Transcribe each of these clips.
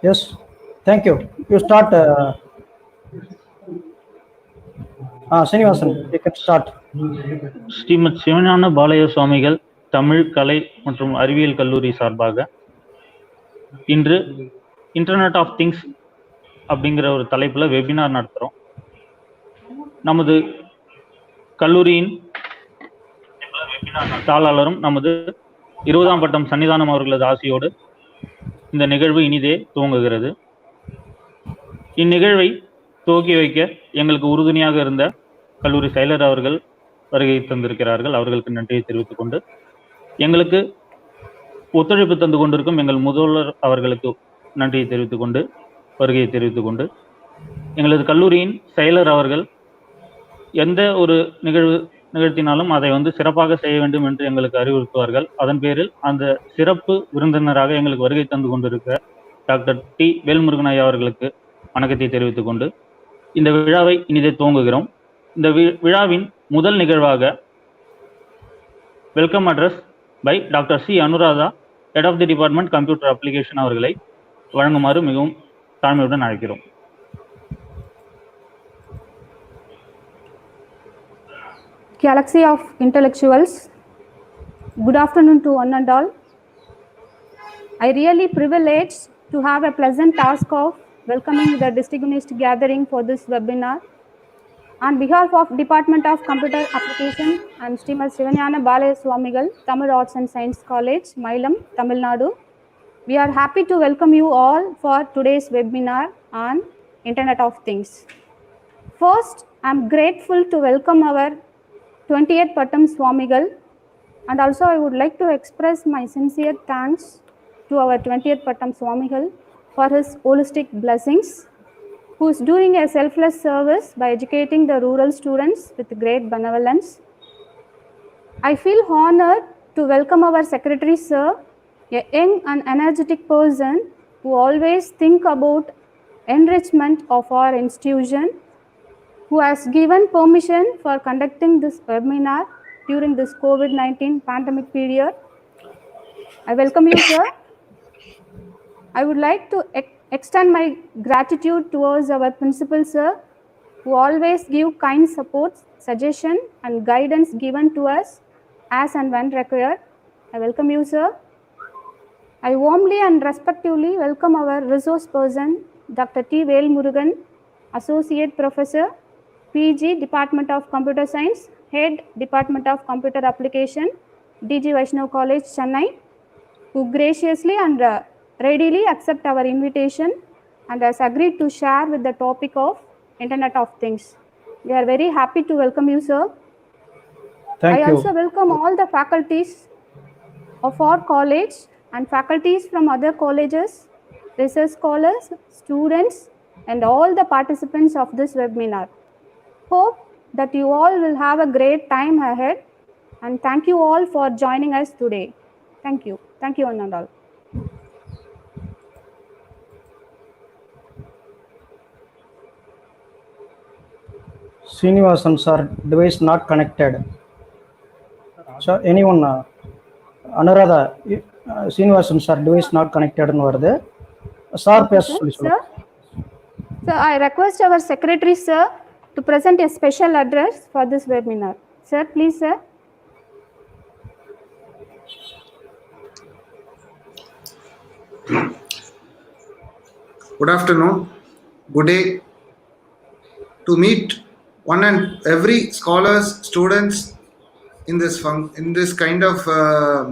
Yes, thank you. You start, Srinivasan, you can start. Srimad சிவஞான பாலய சுவாமிகள் தமிழ் கலை மற்றும் அறிவியல் கல்லூரி சார்பாக இன்று இன்டர்நெட் ஆஃப் திங்ஸ் அப்படிங்கிற ஒரு தலைப்புல வெபினார் நடத்துறோம். நமது கல்லூரியின் தாளாளரும் நமது 20ஆம் பட்டம் சன்னிதானம் அவர்களது ஆசியோடு இந்த நிகழ்வு இனிதே துவங்குகிறது. இந்நிகழ்வை துவக்கி வைக்க எங்களுக்கு உறுதுணையாக இருந்த கல்லூரி செயலர் அவர்கள் வருகை தந்திருக்கிறார்கள். அவர்களுக்கு நன்றியை தெரிவித்துக் கொண்டு, எங்களுக்கு ஒத்துழைப்பு தந்து கொண்டிருக்கும் எங்கள் முதல்வர் அவர்களுக்கு நன்றியை தெரிவித்துக் கொண்டு, வருகையை தெரிவித்துக் கொண்டு, எங்களது கல்லூரியின் செயலர் அவர்கள் எந்த ஒரு நிகழ்த்தினாலும் அதை சிறப்பாக செய்ய வேண்டும் என்று எங்களுக்கு அறிவுறுத்துவார்கள். அதன் பேரில் அந்த சிறப்பு விருந்தினராக எங்களுக்கு வருகை தந்து கொண்டிருக்க டாக்டர் டி வேல்முருகன் ஐயா அவர்களுக்கு வணக்கத்தை தெரிவித்துக் கொண்டு இந்த விழாவை இனிதே துவங்குகிறோம். இந்த விழாவின் முதல் நிகழ்வாக welcome address by doctor C Anuradha, head of the department computer application அவர்களை வழங்குமாறு மிகவும் தாழ்மையுடன் அழைக்கிறோம். Galaxy of intellectuals, good afternoon to one and all. I really privileged to have a pleasant task of welcoming the distinguished gathering for this webinar. On behalf of Department of Computer Application and Srimad Sivanyana Balaya Swamigal, Tamil Arts and Science College, Mailam, Tamil Nadu, we are happy to welcome you all for today's webinar on Internet of Things. First, I am grateful to welcome our 20th Pattam Swamigal, and also I would like to express my sincere thanks to our 20th Pattam Swamigal for his holistic blessings, who is doing a selfless service by educating the rural students with great benevolence. I feel honored to welcome our Secretary Sir, a young and energetic person who always think about enrichment of our institution, who has given permission for conducting this webinar during this COVID-19 pandemic period. I welcome you, sir. I would like to extend my gratitude towards our principal, sir, who always give kind support, suggestion, and guidance given to us as and when required. I welcome you, sir. I warmly and respectfully welcome our resource person, Dr. T. Velmurugan, Associate Professor, PG, Department of Computer Science, Head, Department of Computer Application, DG Vaishnav College, Chennai, who graciously and readily accept our invitation and has agreed to share with the topic of Internet of Things. We are very happy to welcome you, sir. Thank you. I also welcome all the faculties of our college and faculties from other colleges, research scholars, students, and all the participants of this webinar. Hope that you all will have a great time ahead, and thank you all for joining us today. Thank you. Thank you, one and all. Srinivasan sir, device not connected. So anyone, Anuradha, Srinivasan sir, device not connected nu varudhu. Sir pes solli sollu. Sir, I request our secretary sir to present a special address for this webinar. Sir, please, sir. Good afternoon, good day. To meet one and every scholars, students in this kind of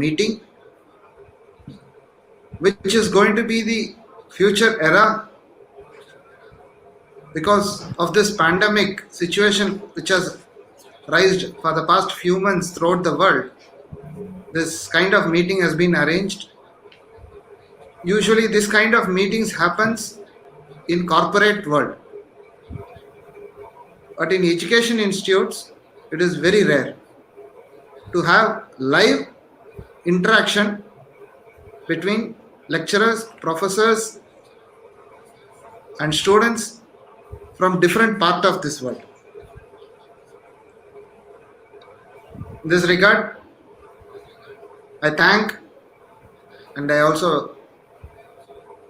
meeting, which is going to be the future era because of this pandemic situation which has raised for the past few months throughout the world. This kind of meeting has been arranged. Usually this kind of meetings happens in corporate world, but in education institutes it is very rare to have live interaction between lecturers, professors and students from different parts of this world. In this regard, I thank and I also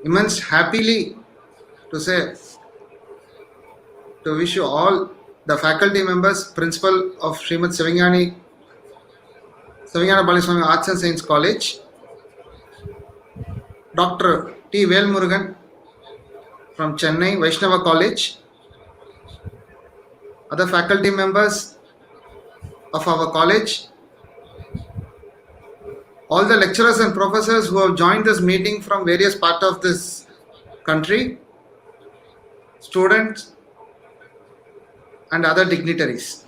immense happily to say, to wish you all the faculty members, principal of Srimad Sivangani Baliswami Arts and Science College, Dr. T. Velmurugan from Chennai Vaishnava College, other faculty members of our college, all the lecturers and professors who have joined this meeting from various parts of this country, students, and other dignitaries.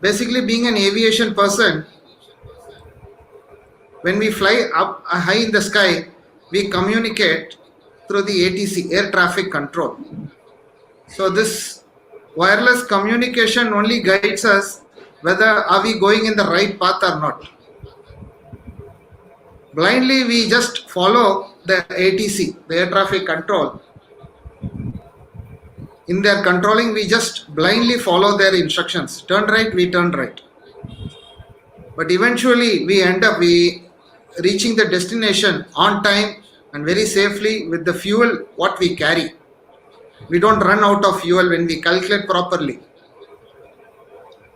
Basically, being an aviation person, when we fly up high in the sky, we communicate through the ATC, air traffic control. So this wireless communication only guides us whether are we going in the right path or not. Blindly we just follow the ATC, the air traffic control. In their controlling, we just blindly follow their instructions. Turn right, we turn right. But eventually we end up reaching the destination on time and very safely with the fuel what we carry. We don't run out of fuel when we calculate properly.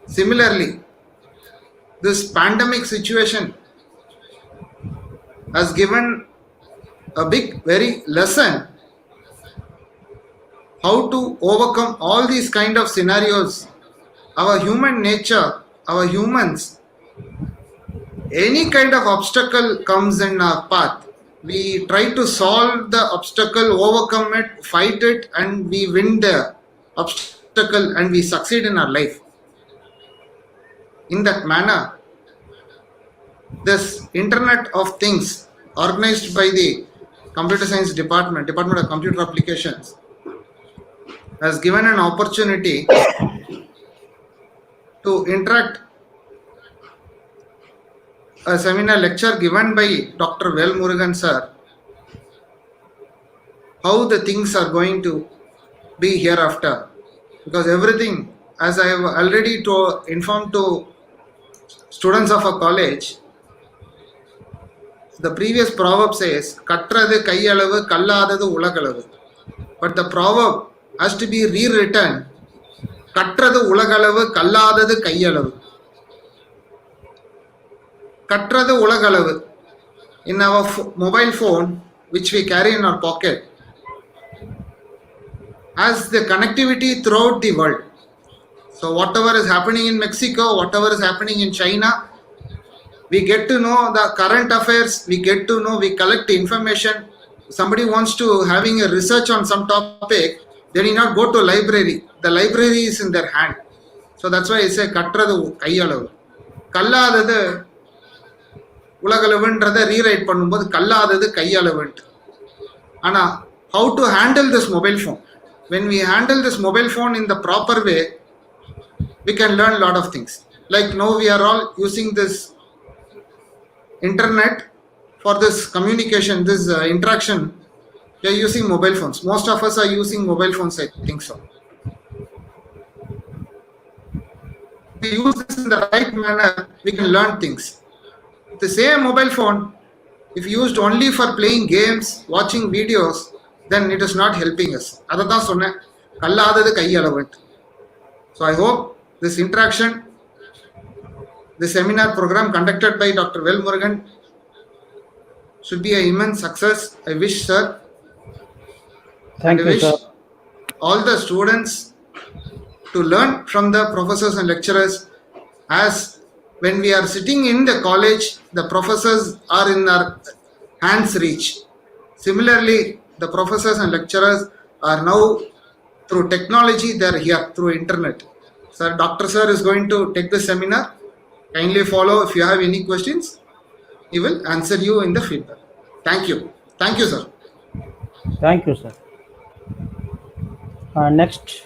Similarly, this pandemic situation has given a big, very lesson how to overcome all these kind of scenarios. Our human nature, our humans, any kind of obstacle comes in our path, we try to solve the obstacle, overcome it, fight it, and we win the obstacle and we succeed in our life. In that manner, this Internet of Things organized by the Computer Science Department of Computer Applications, has given an opportunity to interact a seminar lecture given by Dr. Velmurugan sir, how the things are going to be hereafter. Because everything, as I have already informed to students of a college, the previous proverb says, Kattradu kaiyalavu kalladadu ulagalavu. But the proverb has to be rewritten, Kattradu ulagalavu kalladadu kaiyalavu. Kattradu ulagalavu. In our mobile phone, which we carry in our pocket, has the connectivity throughout the world. So whatever is happening in Mexico, whatever is happening in China, we get to know the current affairs, we collect information. Somebody wants to having a research on some topic, they need not go to library. The library is in their hand. So that's why I say Kattradu kaiyalavu. Kalladadu ulagalavundradha rewrite பண்ணும்போது கல்லாதது கையளவுன்ட்டு. ஆனா how to handle this mobile phone? When we handle this mobile phone in the proper way, we can learn a lot of things. Like now we are all using this internet for this communication, this interaction. We are using mobile phones. Most of us are using mobile phones, I think so. If we use this in the right manner, we can learn things. The same mobile phone, if used only for playing games, watching videos, then it is not helping us. Adha sonna kalladadu kaiyalavu. So I hope this interaction, the seminar program conducted by Dr. Velmurugan should be an immense success. I wish, sir. Thank I you, wish sir. all the students to learn from the professors and lecturers, as when we are sitting in the college, the professors are in our hands reach. Similarly, the professors and lecturers are now through technology, they are here through internet. Sir, Dr. Sir is going to take the seminar. Kindly follow. If you have any questions, he will answer you in the feedback. Thank you. Thank you, sir. Thank you, sir. Next.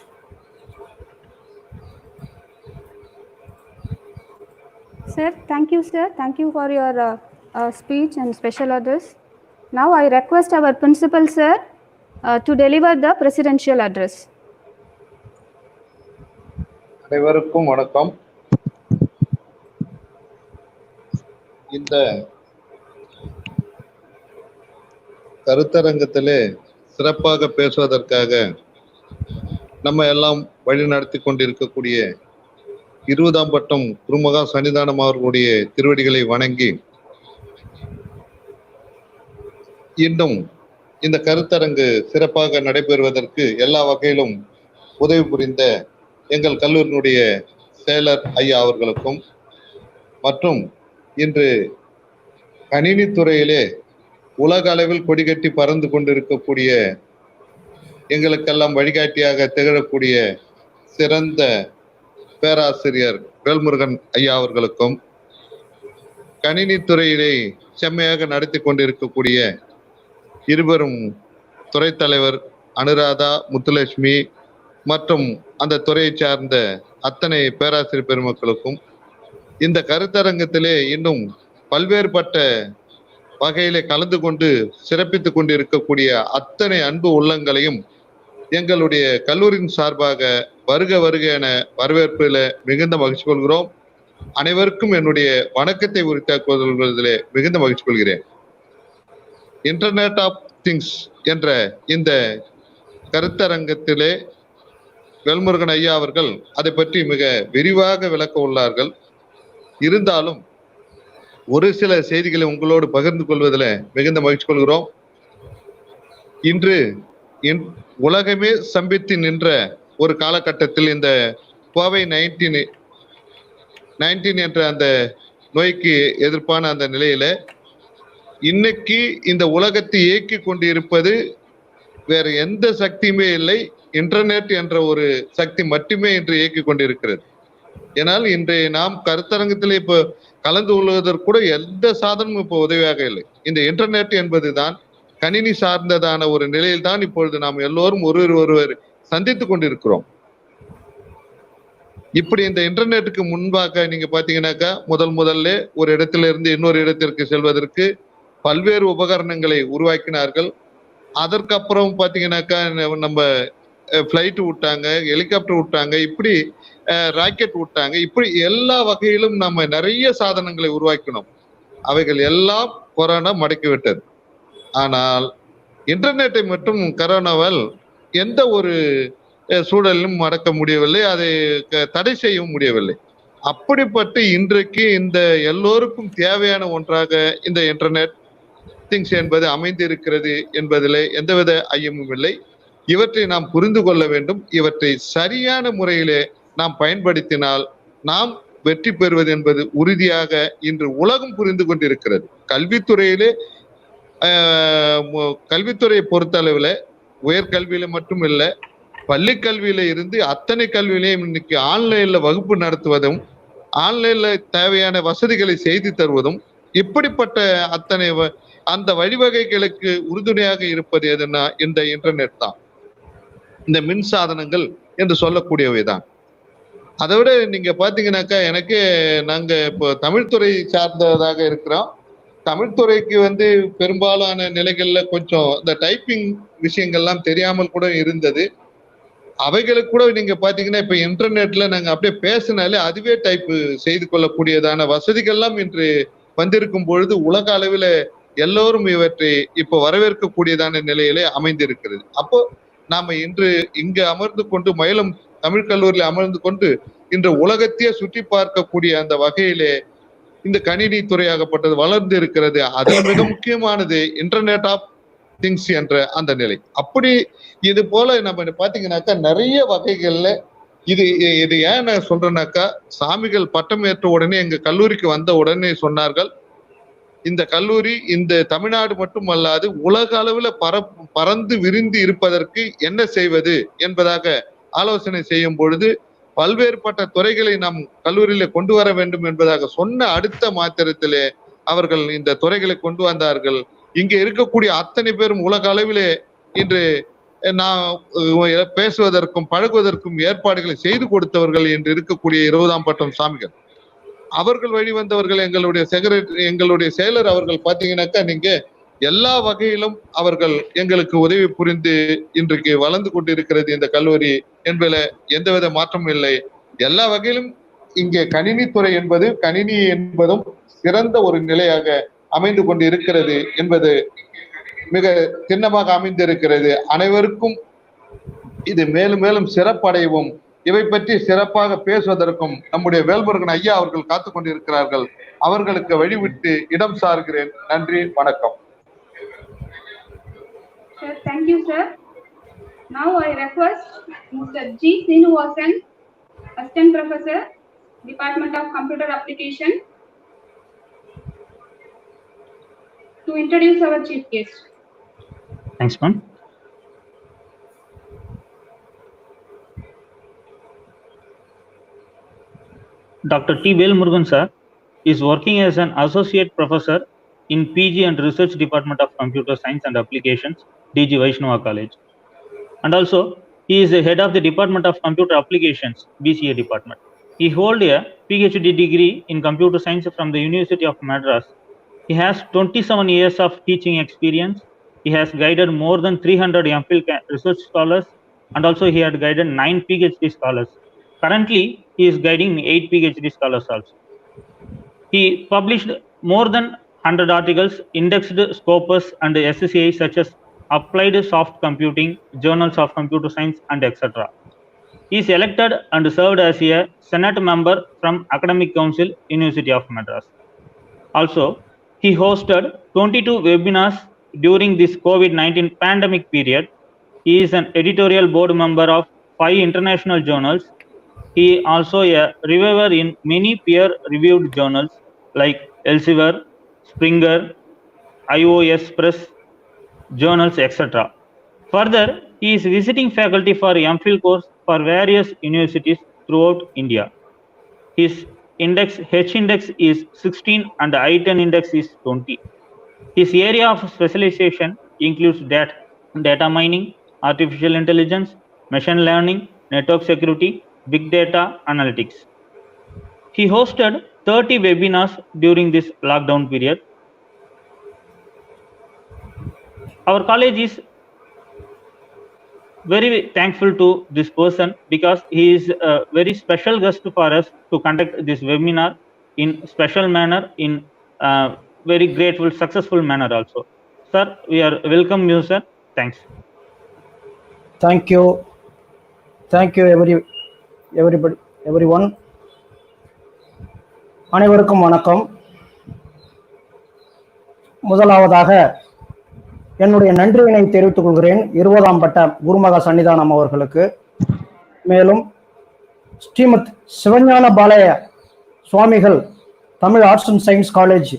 Sir, thank you, sir. Thank you for your speech and special address. Now I request our principal, sir, to deliver the presidential address. அனைவருக்கும் வணக்கம். இந்த கருத்தரங்கத்திலே சிறப்பாக பேசுவதற்காக நம்ம எல்லாம் வழி நடத்தி கொண்டிருக்கக்கூடிய 20ஆம் பட்டம் குருமகா சன்னிதானம் அவர்களுடைய திருவடிகளை வணங்கி, இன்னும் இந்த கருத்தரங்கு சிறப்பாக நடைபெறுவதற்கு எல்லா வகையிலும் உதவி புரிந்த எங்கள் கல்லூரியினுடைய செயலர் ஐயா அவர்களுக்கும், மற்றும் இன்று கணினி துறையிலே உலக அளவில் கொடிகட்டி பறந்து கொண்டிருக்கக்கூடிய எங்களுக்கெல்லாம் வழிகாட்டியாக திகழக்கூடிய சிறந்த பேராசிரியர் வேல்முருகன் ஐயா அவர்களுக்கும், கணினி துறையிலே செம்மையாக நடத்தி கொண்டிருக்கக்கூடிய இருவரும் துறை தலைவர் அனுராதா, முத்துலட்சுமி மற்றும் அந்த துறையை சார்ந்த அத்தனை பேராசிரியர் பெருமக்களுக்கும், இந்த கருத்தரங்கத்திலே இன்னும் பல்வேறுபட்ட வகையிலே கலந்து கொண்டு சிறப்பித்துக் கொண்டு இருக்கக்கூடிய அத்தனை அன்பு உள்ளங்களையும் எங்களுடைய கல்லூரியின் சார்பாக வருக வருக என வரவேற்பில் மிகுந்த மகிழ்ச்சி கொள்கிறோம். அனைவருக்கும் என்னுடைய வணக்கத்தை உரித்தாக் கொள்வதிலே மிகுந்த மகிழ்ச்சி கொள்கிறேன். இன்டர்நெட் ஆஃப் திங்ஸ் என்ற இந்த கருத்தரங்கத்திலே வேல்முருகன் ஐயா அவர்கள் அதை பற்றி மிக விரிவாக விளக்க உள்ளார்கள். இருந்தாலும் ஒரு சில செய்திகளை உங்களோடு பகிர்ந்து கொள்வதில் மிகுந்த மகிழ்ச்சி கொள்கிறோம். இன்று உலகமே சம்பித்து நின்ற ஒரு காலகட்டத்தில் இந்த COVID-19 என்ற அந்த நோய்க்கு எதிர்ப்பான அந்த நிலையில இன்னைக்கு இந்த உலகத்தை இயக்கி கொண்டு இருப்பது வேற எந்த சக்தியுமே இல்லை, இன்டர்நெட் என்ற ஒரு சக்தி மட்டுமே இன்று இயக்கி கொண்டிருக்கிறது. ஏனால் இன்றைய நாம் கருத்தரங்கத்தில் இப்போ கலந்து கொள்வதற்கு கூட எந்த சாதனமும் இப்போ உதவியாக இல்லை. இந்த இன்டர்நெட் என்பதுதான் கணினி சார்ந்ததான ஒரு நிலையில் தான் இப்பொழுது நாம் எல்லோரும் ஒருவர் சந்தித்துக் கொண்டிருக்கிறோம். இப்படி இந்த இன்டர்நெட்டுக்கு முன்பாக நீங்க பாத்தீங்கன்னாக்கா முதல்ல ஒரு இடத்துல இருந்து இன்னொரு இடத்திற்கு செல்வதற்கு பல்வேறு உபகரணங்களை உருவாக்கினார்கள். அதற்கப்புறம் பாத்தீங்கன்னாக்கா நம்ம பிளைட் விட்டாங்க, ஹெலிகாப்டர் விட்டாங்க, இப்படி ராக்கெட் விட்டாங்க. இப்படி எல்லா வகையிலும் நம்ம நிறைய சாதனங்களை உருவாக்கினோம். அவைகள் எல்லாம் கொரோனா மடக்கிவிட்டது. ஆனால் இன்டர்நெட்டை மட்டும் கரோனாவால் எந்த ஒரு சூழலிலும் மடக்க முடியவில்லை, அதை தடை செய்யவும் முடியவில்லை. அப்படிப்பட்டு இன்றைக்கு இந்த எல்லோருக்கும் தேவையான ஒன்றாக இந்த இன்டர்நெட் திங்ஸ் என்பது அமைந்திருக்கிறது என்பதில் எந்தவித ஐயமும் இல்லை. இவற்றை நாம் புரிந்து கொள்ள வேண்டும். இவற்றை சரியான முறையிலே நாம் பயன்படுத்தினால் நாம் வெற்றி பெறுவது என்பது உறுதியாக இன்று உலகம் புரிந்து கொண்டிருக்கிறது. கல்வித்துறையை பொறுத்த அளவில் உயர்கல்வியில மட்டும் இல்லை, பள்ளி கல்வியில இருந்து அத்தனை கல்வியிலையும் இன்னைக்கு ஆன்லைன்ல வகுப்பு நடத்துவதும், ஆன்லைன்ல தேவையான வசதிகளை செய்து தருவதும், இப்படிப்பட்ட அத்தனை அந்த வழிவகைகளுக்கு உறுதுணையாக இருப்பது எதுனா இந்த இன்டர்நெட் தான், இந்த மின் சாதனங்கள் என்று சொல்லக்கூடியவைதான். அதை விட நீங்க பாத்தீங்கன்னாக்கா நாங்க இப்போ தமிழ்துறை சார்ந்ததாக இருக்கிறோம். தமிழ்துறைக்கு பெரும்பாலான நிலைகள்ல கொஞ்சம் இந்த டைப்பிங் விஷயங்கள்லாம் தெரியாமல் கூட இருந்தது. அவைகளுக்கு கூட நீங்க பாத்தீங்கன்னா இப்ப இன்டர்நெட்ல நாங்க அப்படியே பேசினாலே அதுவே டைப் செய்து கொள்ளக்கூடியதான வசதிகள்லாம் இன்று வந்திருக்கும் பொழுது உலக அளவில் எல்லோரும் இவற்றை இப்போ வரவேற்கக்கூடியதான நிலையிலே அமைந்திருக்கிறது. அப்போ நாம இன்று இங்கு அமர்ந்து கொண்டு மயிலம் தமிழ் கல்லூரியில் அமர்ந்து கொண்டு இன்று உலகத்தையே சுற்றி பார்க்கக்கூடிய அந்த வகையிலே இந்த கணினி துறையாகப்பட்டது வளர்ந்து இருக்கிறது. அதில் மிக முக்கியமானது இன்டர்நெட் ஆஃப் திங்ஸ் என்ற அந்த நிலை. அப்படி இது போல நம்ம பாத்தீங்கன்னாக்கா நிறைய வகைகள்ல இது ஏன் நான் சொல்றேன்னாக்கா, சாமிகள் பட்டம் ஏற்ற உடனே எங்க கல்லூரிக்கு வந்த உடனே சொன்னார்கள், இந்த கல்லூரி இந்த தமிழ்நாடு மட்டுமல்லாது உலக அளவுல பறந்து விரிந்து இருப்பதற்கு என்ன செய்வது என்பதாக ஆலோசனை செய்யும் பொழுது பல்வேறுபட்ட துறைகளை நாம் கல்லூரியில கொண்டு வர வேண்டும் என்பதாக சொன்ன அடுத்த மாத்திரத்திலே அவர்கள் இந்த துறைகளை கொண்டு வந்தார்கள். இங்கே இருக்கக்கூடிய அத்தனை பேரும் உலக அளவிலே இன்று நான் பேசுவதற்கும் பழகுவதற்கும் ஏற்பாடுகளை செய்து கொடுத்தவர்கள் என்று இருக்கக்கூடிய 20ஆம் பட்டம் சாமிகள் அவர்கள் வழிவந்தவர்கள். எங்களுடைய செயலர் அவர்கள் பாத்தீங்கன்னாக்கா நீங்க எல்லா வகையிலும் அவர்கள் எங்களுக்கு உதவி புரிந்து இன்றைக்கு வளர்ந்து கொண்டிருக்கிறது இந்த கல்லூரி என்பதில் எந்தவித மாற்றமும் இல்லை. எல்லா வகையிலும் இங்கே கணினி என்பதும் சிறந்த ஒரு நிலையாக அமைந்து கொண்டு இருக்கிறது என்பது மிக சின்னமாக அமைந்திருக்கிறது. அனைவருக்கும் இது மேலும் மேலும் சிறப்படையவும் இவை பற்றி சிறப்பாக பேசுவதற்கும் நம்முடைய வேல்முருகன் ஐயா அவர்கள் காத்துக் கொண்டிருக்கிறார்கள். அவர்களுக்கு வழிவிட்டு இடம் சார்கிறேன். நன்றி, வணக்கம். Sir, thank you, sir. Now I request Mr. G. Srinivasan, Assistant Professor, Department of Computer Application, to introduce our chief guest. Thanks, ma'am. Dr. T. Velmurugan sir is working as an associate professor in PG and Research Department of Computer Science and Applications, DG Vaishnava College. And also, he is the head of the Department of Computer Applications, BCA department. He holds a PhD degree in computer science from the University of Madras. He has 27 years of teaching experience. He has guided more than 300 MPhil research scholars, and also he had guided 9 PhD scholars. Currently, he is guiding 8 PhD scholars also. He published more than 100 articles, indexed Scopus and SCI such as Applied Soft Computing, Journals of Computer Science, and etc. He is elected and served as a Senate member from Academic Council, University of Madras. Also, he hosted 22 webinars during this COVID-19 pandemic period. He is an editorial board member of 5 international journals. He also a reviewer in many peer-reviewed journals like Elsevier, Springer, iOS Press, journals, etc. Further, he is visiting faculty for MPhil course for various universities throughout India. His H index is 16 and I-10 index is 20. His area of specialization includes data mining, artificial intelligence, machine learning, network security, big data analytics. He hosted 30 webinars during this lockdown period. Our college is very thankful to this person because he is a very special guest for us to conduct this webinar in special manner, in very grateful, successful manner also. Sir, we are welcome you, sir. Thanks. Thank you. Thank you everyone. அனைவருக்கும் வணக்கம். முதலாவதாக என்னுடைய நன்றியினை தெரிவித்துக் கொள்கிறேன் 20ஆம் பட்ட குருமகா சன்னிதானம் அவர்களுக்கு. மேலும் ஸ்ரீமத் சிவஞான பாலய சுவாமிகள் Tamil arts and science college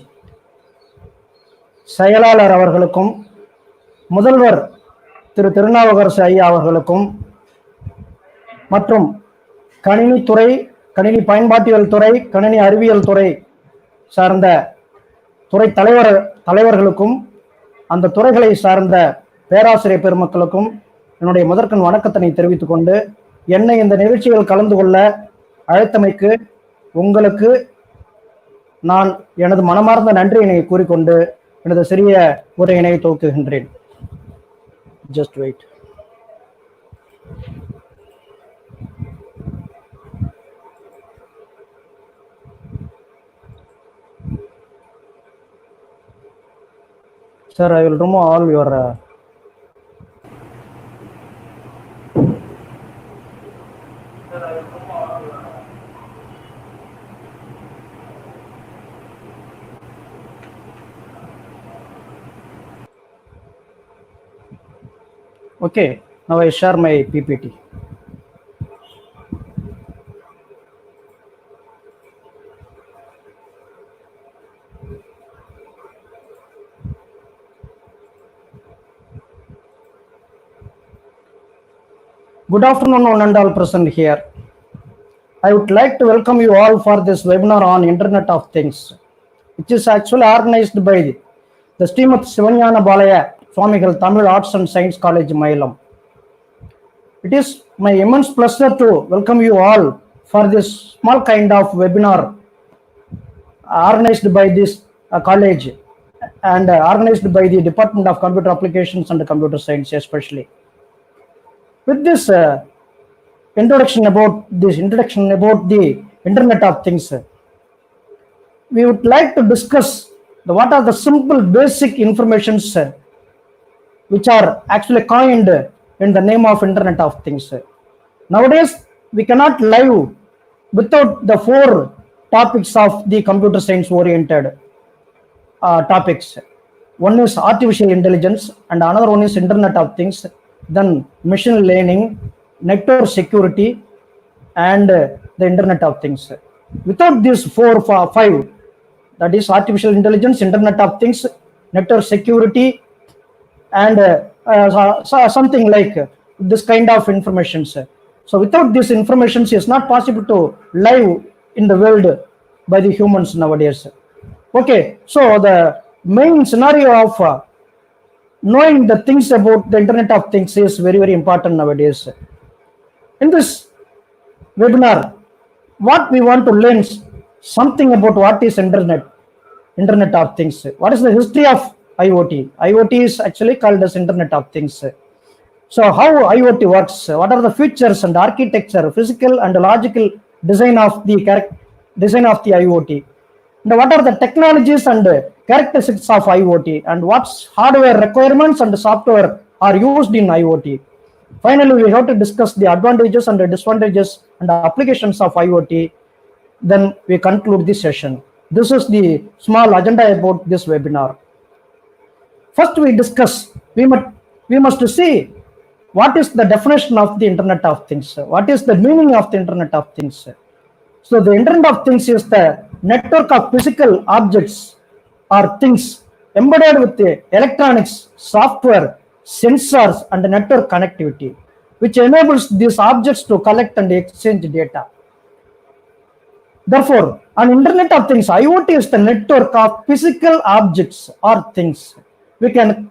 செயலாளர் அவர்களுக்கும், முதல்வர் திரு திருநாவுக்கரசு ஐயா அவர்களுக்கும், மற்றும் கணினித்துறை, கணினி பயன்பாட்டியல் துறை, கணினி அறிவியல் துறை சார்ந்த துறை தலைவர்களுக்கும், அந்த துறைகளை சார்ந்த பேராசிரியர் பெருமக்களுக்கும் என்னுடைய முதற்கண் வணக்கத்தினை தெரிவித்துக் கொண்டு, என்னை இந்த நிகழ்ச்சியில் கலந்து கொள்ள அழைத்தமைக்கு உங்களுக்கு நான் எனது மனமார்ந்த நன்றியினை கூறிக்கொண்டு எனது சிறிய உரையினை துவக்குகின்றேன். Just wait. Sir, I will remove all your Okay, now I share my PPT. Good afternoon, one and all present here. I would like to welcome you all for this webinar on Internet of Things, which is actually organized by the Srimad Sivanyana Balaya Swamigal Tamil Arts and Science College, Mailam. It is my immense pleasure to welcome you all for this small kind of webinar organized by this college and organized by the Department of Computer Applications and Computer Science especially. With this introduction about the Internet of Things, we would like to discuss what are the simple basic informations which are actually coined in the name of Internet of Things. Nowadays, we cannot live without the four topics of the computer science oriented topics. One is artificial intelligence, and another one is Internet of Things, then machine learning, network security, and the Internet of Things. Without these five, that is artificial intelligence, Internet of Things, network security, and something like this kind of information. So without this information, it's not possible to live in the world by the humans nowadays. Okay, so the main scenario of knowing the things about the Internet of Things is very, very important nowadays. In this webinar, what we want to learn something about what is Internet of Things. What is the history of IoT? IoT is actually called as Internet of Things. So how IoT works? What are the features and architecture, physical and logical design of the IoT? And what are the technologies and characteristics of IoT? And what hardware requirements and software are used in IoT? Finally, we have to discuss the advantages and the disadvantages and the applications of IoT. Then we conclude this session. This is the small agenda about this webinar. First, we discuss, we must see what is the definition of the Internet of Things. What is the meaning of the Internet of Things? So the Internet of Things is the network of physical objects or things embedded with the electronics, software, sensors, and network connectivity, which enables these objects to collect and exchange data. Therefore, on Internet of Things, IoT is the network of physical objects or things. We can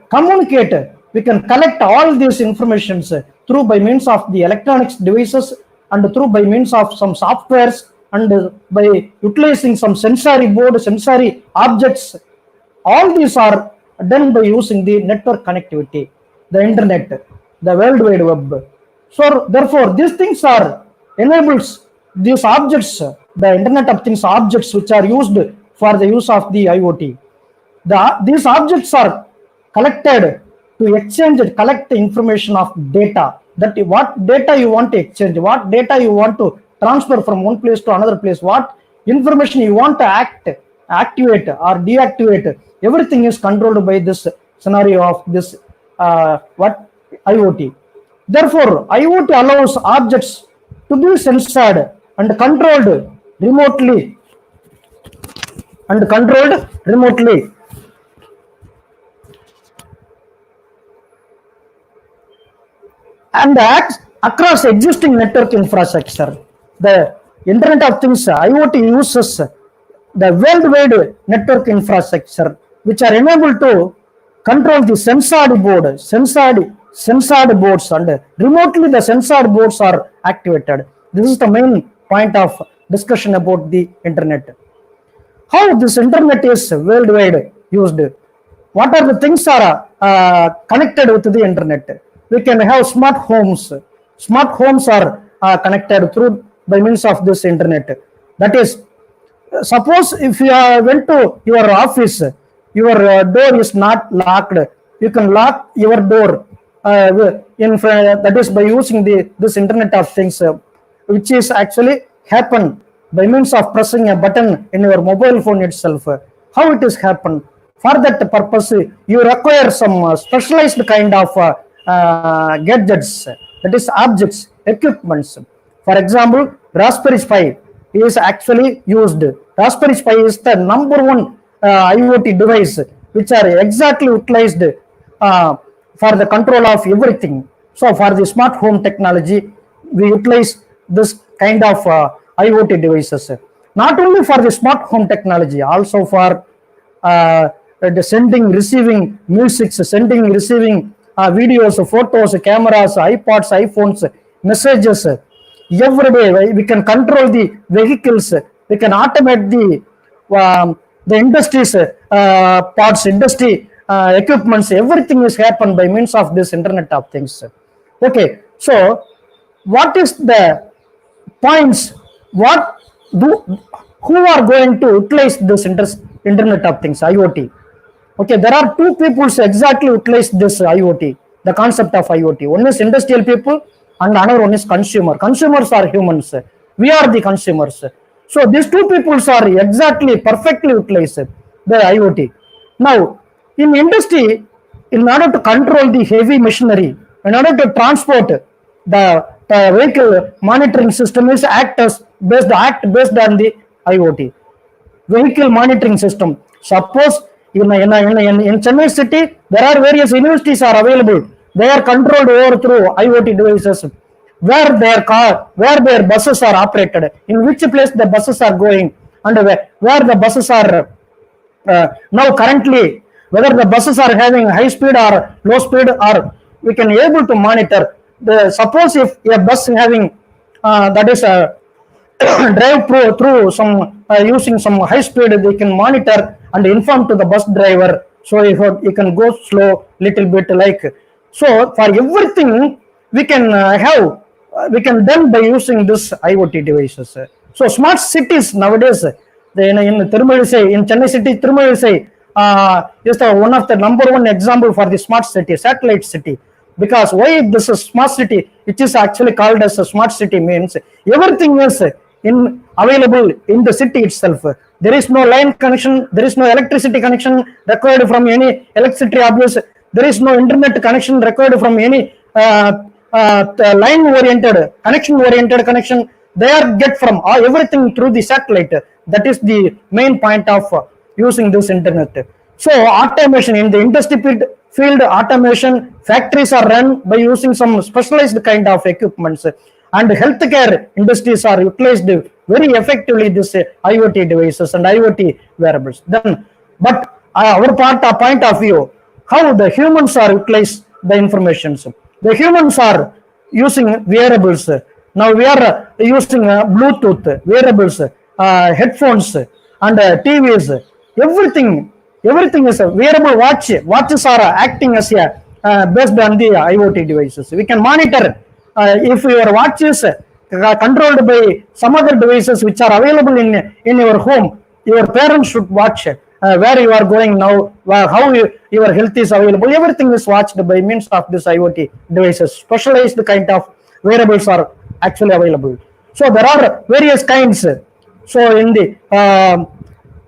communicate, we can collect all these informations through by means of the electronics devices and through by means of some softwares and by utilizing some sensory board, sensory objects. All these are done by using the network connectivity, the internet, the World Wide Web. So therefore, these things are enables these objects, the Internet of Things objects which are used for the use of the IoT. These objects are collected to exchange and collect the information of data. That what data you want to exchange, what data you want to transfer from one place to another place, what information you want to activate or deactivate, everything is controlled by this scenario of this IoT. Therefore, IoT allows objects to be censored and controlled remotely. And acts across existing network infrastructure. The Internet of Things, IoT uses the worldwide network infrastructure, which are enabled to control the censored boards, and remotely the censored boards are activated. This is the main point of discussion about the Internet. How this Internet is worldwide used? What are the things are connected with the Internet? We can have smart homes. Smart homes are connected through by means of this Internet. That is, suppose if you went to your office, your door is not locked. You can lock your door that is by using this Internet of Things, which is actually happen by means of pressing a button in your mobile phone itself. How it is happen? For that purpose, you require some specialized kind of gadgets, that is objects, equipments. For example, Raspberry Pi is actually used. Raspberry Pi is the number one IoT device which are exactly utilized for the control of everything. So for the smart home technology, we utilize this kind of IoT devices. Not only for the smart home technology, also for the sending, receiving music, sending, receiving videos, photos, cameras, iPods, iPhones, messages. Every day we can control the vehicles. We can automate the industries, parts, industry equipments. Everything is happen by means of this Internet of Things. Okay, so what is the points? who are going to utilize this Internet of Things, IoT. Okay, there are two people who exactly utilize this IoT, the concept of IoT. One is industrial people and another one is consumer. Consumers are humans. We are the consumers. So these two people are exactly perfectly utilized the IoT. Now, in industry, in order to control the heavy machinery, in order to transport the vehicle monitoring system is based on the IoT. Vehicle monitoring system. Suppose in Chennai city, there are various universities are available. They are controlled over through IoT devices. Where their buses are operated, in which place the buses are going, and where the buses are now currently, whether the buses are having high speed or low speed, or we can able to monitor. Suppose if a bus having that is drive through some using some high speed, they can monitor and inform to the bus driver, so if you can go slow little bit, like. So for everything we can we can done by using this IoT devices. So smart cities nowadays, in Tirumalizai, in Chennai city, Tirumalizai is one of the number one example for the smart city, satellite city. Because why this is smart city, it is actually called as a smart city, means everything is available in the city itself. There is no line connection, there is no electricity connection required from any electricity obvious, there is no internet connection required from any line oriented connection. They are get from everything through the satellite. That is the main point of using this internet. So automation in the industry field, automation, factories are run by using some specialized kind of equipments, and healthcare industries are utilized very effectively this IoT devices and IoT wearables. Then, but our point of view, how the humans are utilized the informations. The humans are using wearables. Now we are using Bluetooth, wearables, headphones, and TVs. Everything is a wearable watch. Watches are acting as a based on the IoT devices. We can monitor if your watch is controlled by some other devices which are available in your home. Your parents should watch where you are going now, how your health is available. Everything is watched by means of this IoT devices. Specialized kind of wearables are actually available. So there are various kinds. So in the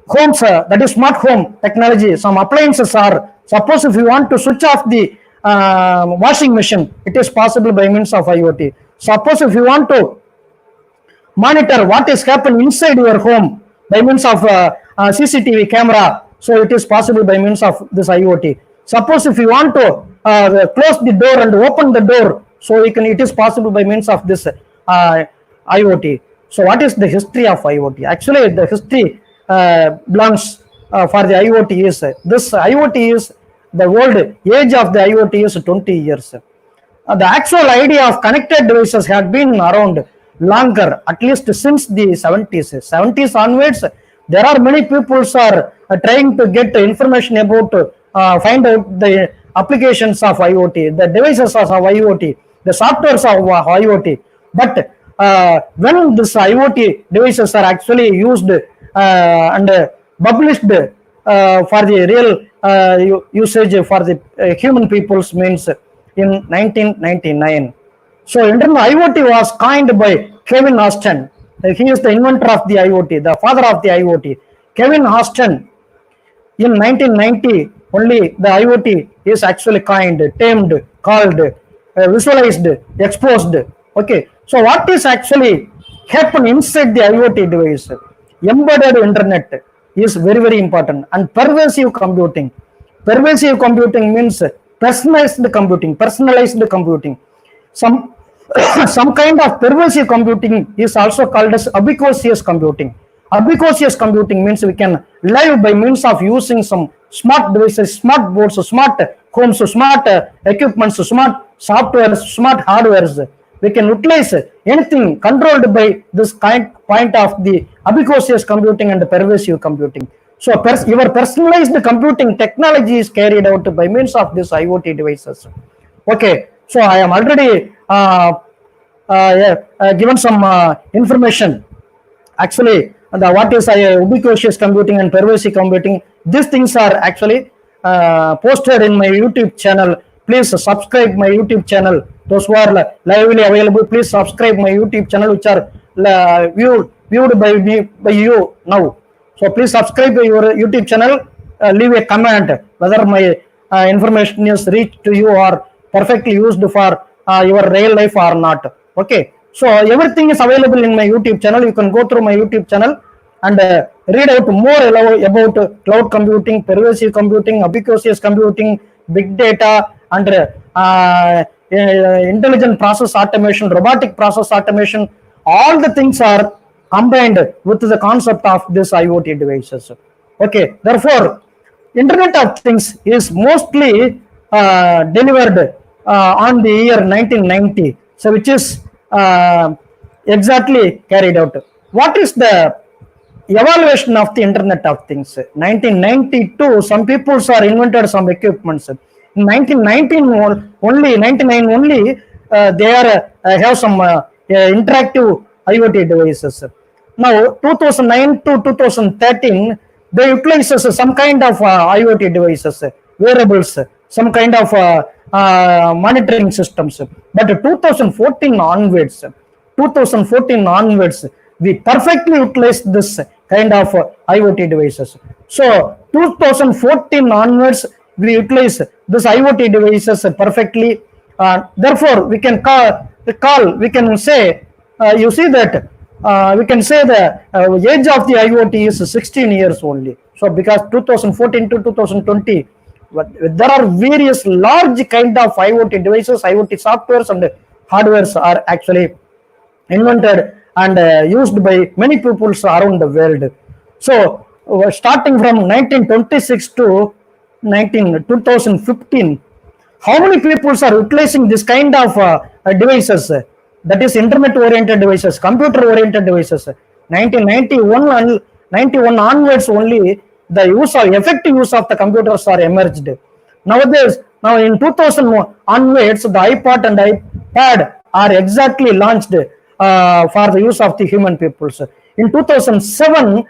homes, that is smart home technology, some appliances are, suppose if you want to switch off the washing machine, it is possible by means of IoT. Suppose if you want to monitor what is happening inside your home by means of CCTV camera, so it is possible by means of this IoT. Suppose if you want to close the door and open the door, so it is possible by means of this IoT. So what is the history of IoT? Actually, the history belongs for the IoT is this IoT is the old age of the IoT is 20 years. The actual idea of connected devices had been around longer, at least since the 70s onwards. There are many people are trying to get information about find out the applications of IoT, the devices of IoT, the softwares of IoT. But when this IoT devices are actually used and published for the real usage for the human peoples, means in 1999. So IoT was coined by Kevin Austin. He is the inventor of the IoT, the father of the IoT. Kevin Austin, in 1990, only the IoT is actually coined, tamed, called, visualized, exposed. Okay, so what is actually happen inside the IoT device? Embedded internet is very, very important, and pervasive computing. Pervasive computing means personalized computing. Some kind of pervasive computing is also called as ubiquitous computing. Ubiquitous computing means we can live by means of using some smart devices, smart boards, smart homes, smart equipments, smart software, smart hardwares. We can utilize anything controlled by this point of the ubiquitous computing and pervasive computing. So your personalized computing technology is carried out by means of this IoT devices. Okay, so I am already given some information. Actually, the what is ubiquitous computing and pervasive computing. These things are actually posted in my YouTube channel. Please subscribe my YouTube channel. Those who are lively available, please subscribe my YouTube channel, which are viewed by you now. So please subscribe to your YouTube channel. Leave a comment whether my information is reached to you or perfectly used for your real life or not. Okay. So everything is available in my YouTube channel. You can go through my YouTube channel and read out more about cloud computing, pervasive computing, ubiquitous computing, big data, and intelligent process automation, robotic process automation. All the things are combined with the concept of this IoT devices. Okay, therefore, Internet of Things is mostly delivered on the year 1990, so which is exactly carried out. What is the evaluation of the Internet of Things? 1992, some people are invented some equipments. In 1919 only, 99 only, they are have some interactive IoT devices. Now, 2009 to 2013, they utilize some kind of IoT devices, wearables, some kind of monitoring systems. But 2014 onwards, we perfectly utilized this kind of IoT devices. So 2014 onwards, we utilize this IoT devices perfectly. Therefore, we can we can say, you see that we can say the age of the IoT is 16 years only. So because 2014 to 2020, there are various large kind of IoT devices, IoT softwares and hardwares are actually invented and used by many people around the world. So starting from 1926 to 2015, how many people are utilizing this kind of devices? That is internet-oriented devices, computer-oriented devices. 1991 and 91 onwards only the effective use of the computers are emerged. Nowadays, now in 2000 onwards, the iPod and iPad are exactly launched for the use of the human peoples. In 2007,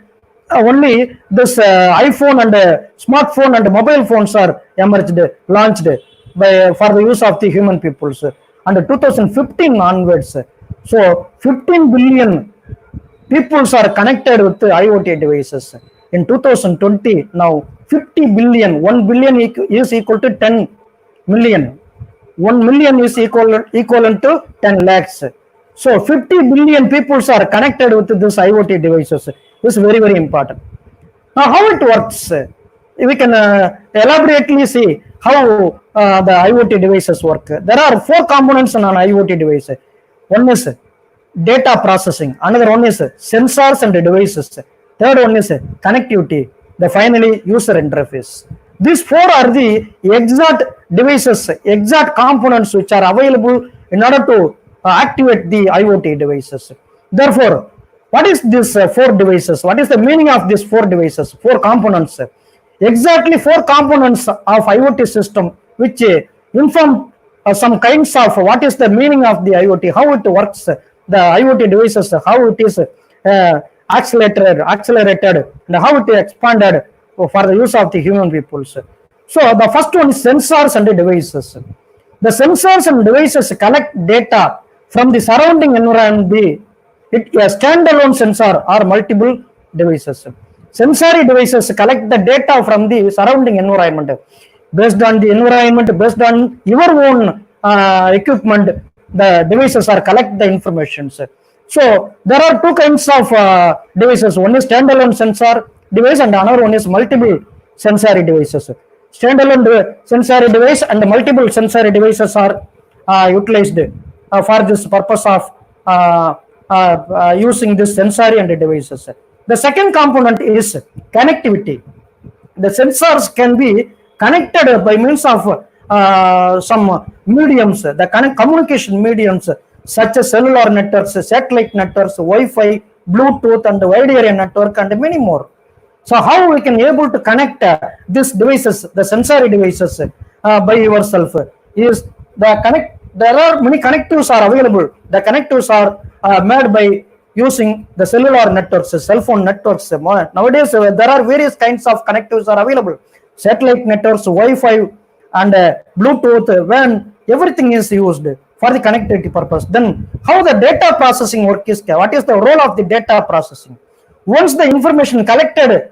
only this iPhone and smartphone and mobile phones are launched for the use of the human peoples. And 2015 onwards, so 15 billion people are connected with the IoT devices. In 2020, now 50 billion, 1 billion is equal to 10 million. 1 million is equivalent to 10 lakhs. So 50 billion people are connected with this IoT devices. This is very, very important. Now, how it works? We can elaborately see how the IoT devices work. There are 4 components in an IoT device. One is data processing. Another one is sensors and devices. Third one is connectivity. The finally user interface. These 4 are the exact devices, exact components which are available in order to activate the IoT devices. Therefore, what is this 4 devices? What is the meaning of these 4 devices, 4 components? Exactly 4 components of IoT system which inform some kinds of what is the meaning of the IoT, how it works, the IoT devices, how it is accelerated, and how it expanded for the use of the human peoples. So the first one is sensors and devices. The sensors and devices collect data from the surrounding environment. A standalone sensor or multiple devices. Sensory devices collect the data from the surrounding environment. Based on the environment, based on your own equipment, the devices are collect the information. So there are 2 kinds of devices. One is standalone sensor device and another one is multiple sensory devices. Standalone sensory device and multiple sensory devices are utilized for this purpose of using this sensory and devices. The second component is connectivity. The sensors can be connected by means of some mediums, the communication mediums such as cellular networks, satellite networks, Wi-Fi, Bluetooth and wide area network and many more. So how we can able to connect these devices, the sensory devices by yourself is there are many connectives are available. The connectives are made by using the cellular networks, cell phone networks. Nowadays, there are various kinds of connectivities are available. Satellite networks, Wi-Fi, and Bluetooth, when everything is used for the connectivity purpose. Then how the data processing work is, what is the role of the data processing? Once the information collected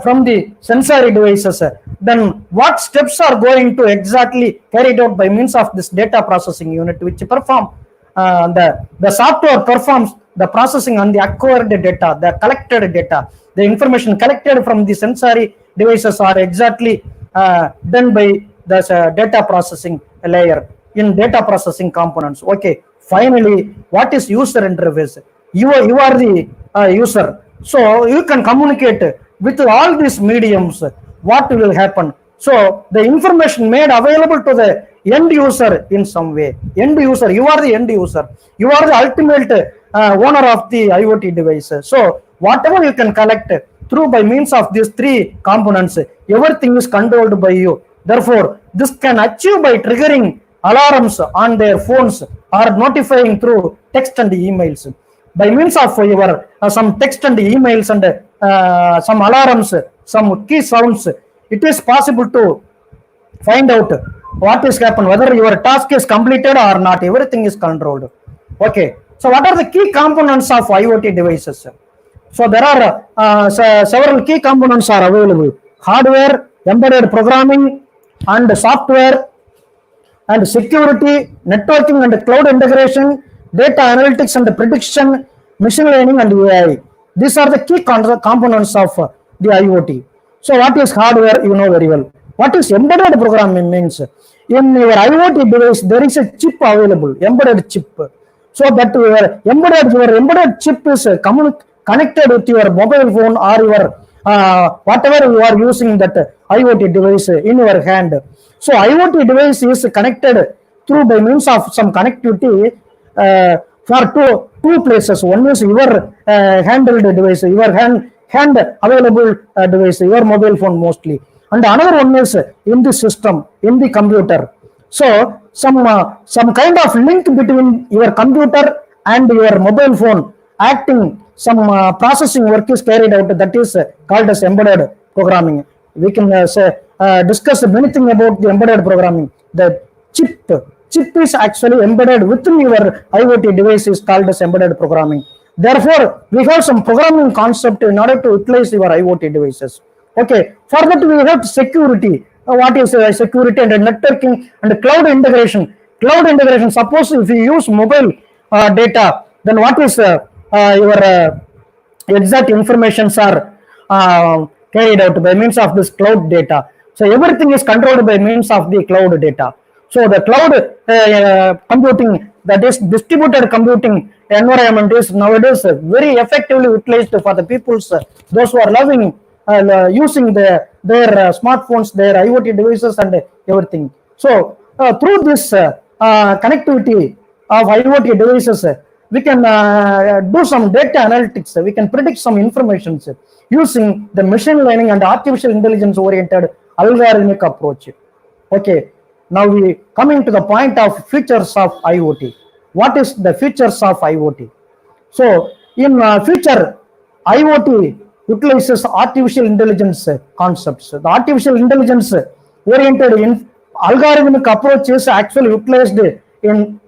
from the sensory devices, then what steps are going to exactly carried out by means of this data processing unit, which perform the software performs the processing on the acquired data, the collected data, the information collected from the sensory devices are exactly done by the data processing layer in data processing components. Okay, finally, what is user interface? You are the user, so you can communicate with all these mediums. What will happen? So the information made available to the end user in some way. End user, you are the end user. You are the ultimate owner of the IoT device. So whatever you can collect through by means of these three components, everything is controlled by you. Therefore, this can achieve by triggering alarms on their phones or notifying through text and emails. By means of your some text and emails and some alarms, some key sounds, it is possible to find out what is happened, whether your task is completed or not. Everything is controlled. Okay, so what are the key components of IoT devices? So there are several key components are available: hardware, embedded programming, and software, and security, networking and cloud integration, data analytics and prediction, machine learning and AI. These are the key components of the IoT. So what is hardware? You know very well. What is embedded programming means? In your IoT device, there is a chip available, embedded chip. So that your embedded chip is connected with your mobile phone or your whatever you are using that IoT device in your hand. So IoT device is connected through by means of some connectivity for two places. One is your handled device, your hand available device, your mobile phone mostly, and another one is in the system, in the computer. So some kind of link between your computer and your mobile phone acting, some processing work is carried out, that is called as embedded programming. We can discuss many things about the embedded programming. The chip is actually embedded within your IoT device is called as embedded programming. Therefore, we have some programming concept in order to utilize your IoT devices. Okay, for that we have security. What is security and networking and cloud integration? Cloud integration, suppose if you use mobile data, then what is your exact informations are carried out by means of this cloud data. So everything is controlled by means of the cloud data. So the cloud computing, that is distributed computing environment, is nowadays very effectively utilized for the peoples, those who are loving using their smartphones, their IoT devices and everything. So through this connectivity of IoT devices, we can do some data analytics, we can predict some information using the machine learning and artificial intelligence oriented algorithmic approach. Okay, now we coming to the point of features of IoT. What is the features of IoT? So in future, IoT utilizes artificial intelligence concepts. The artificial intelligence oriented in algorithmic approach is actually utilized in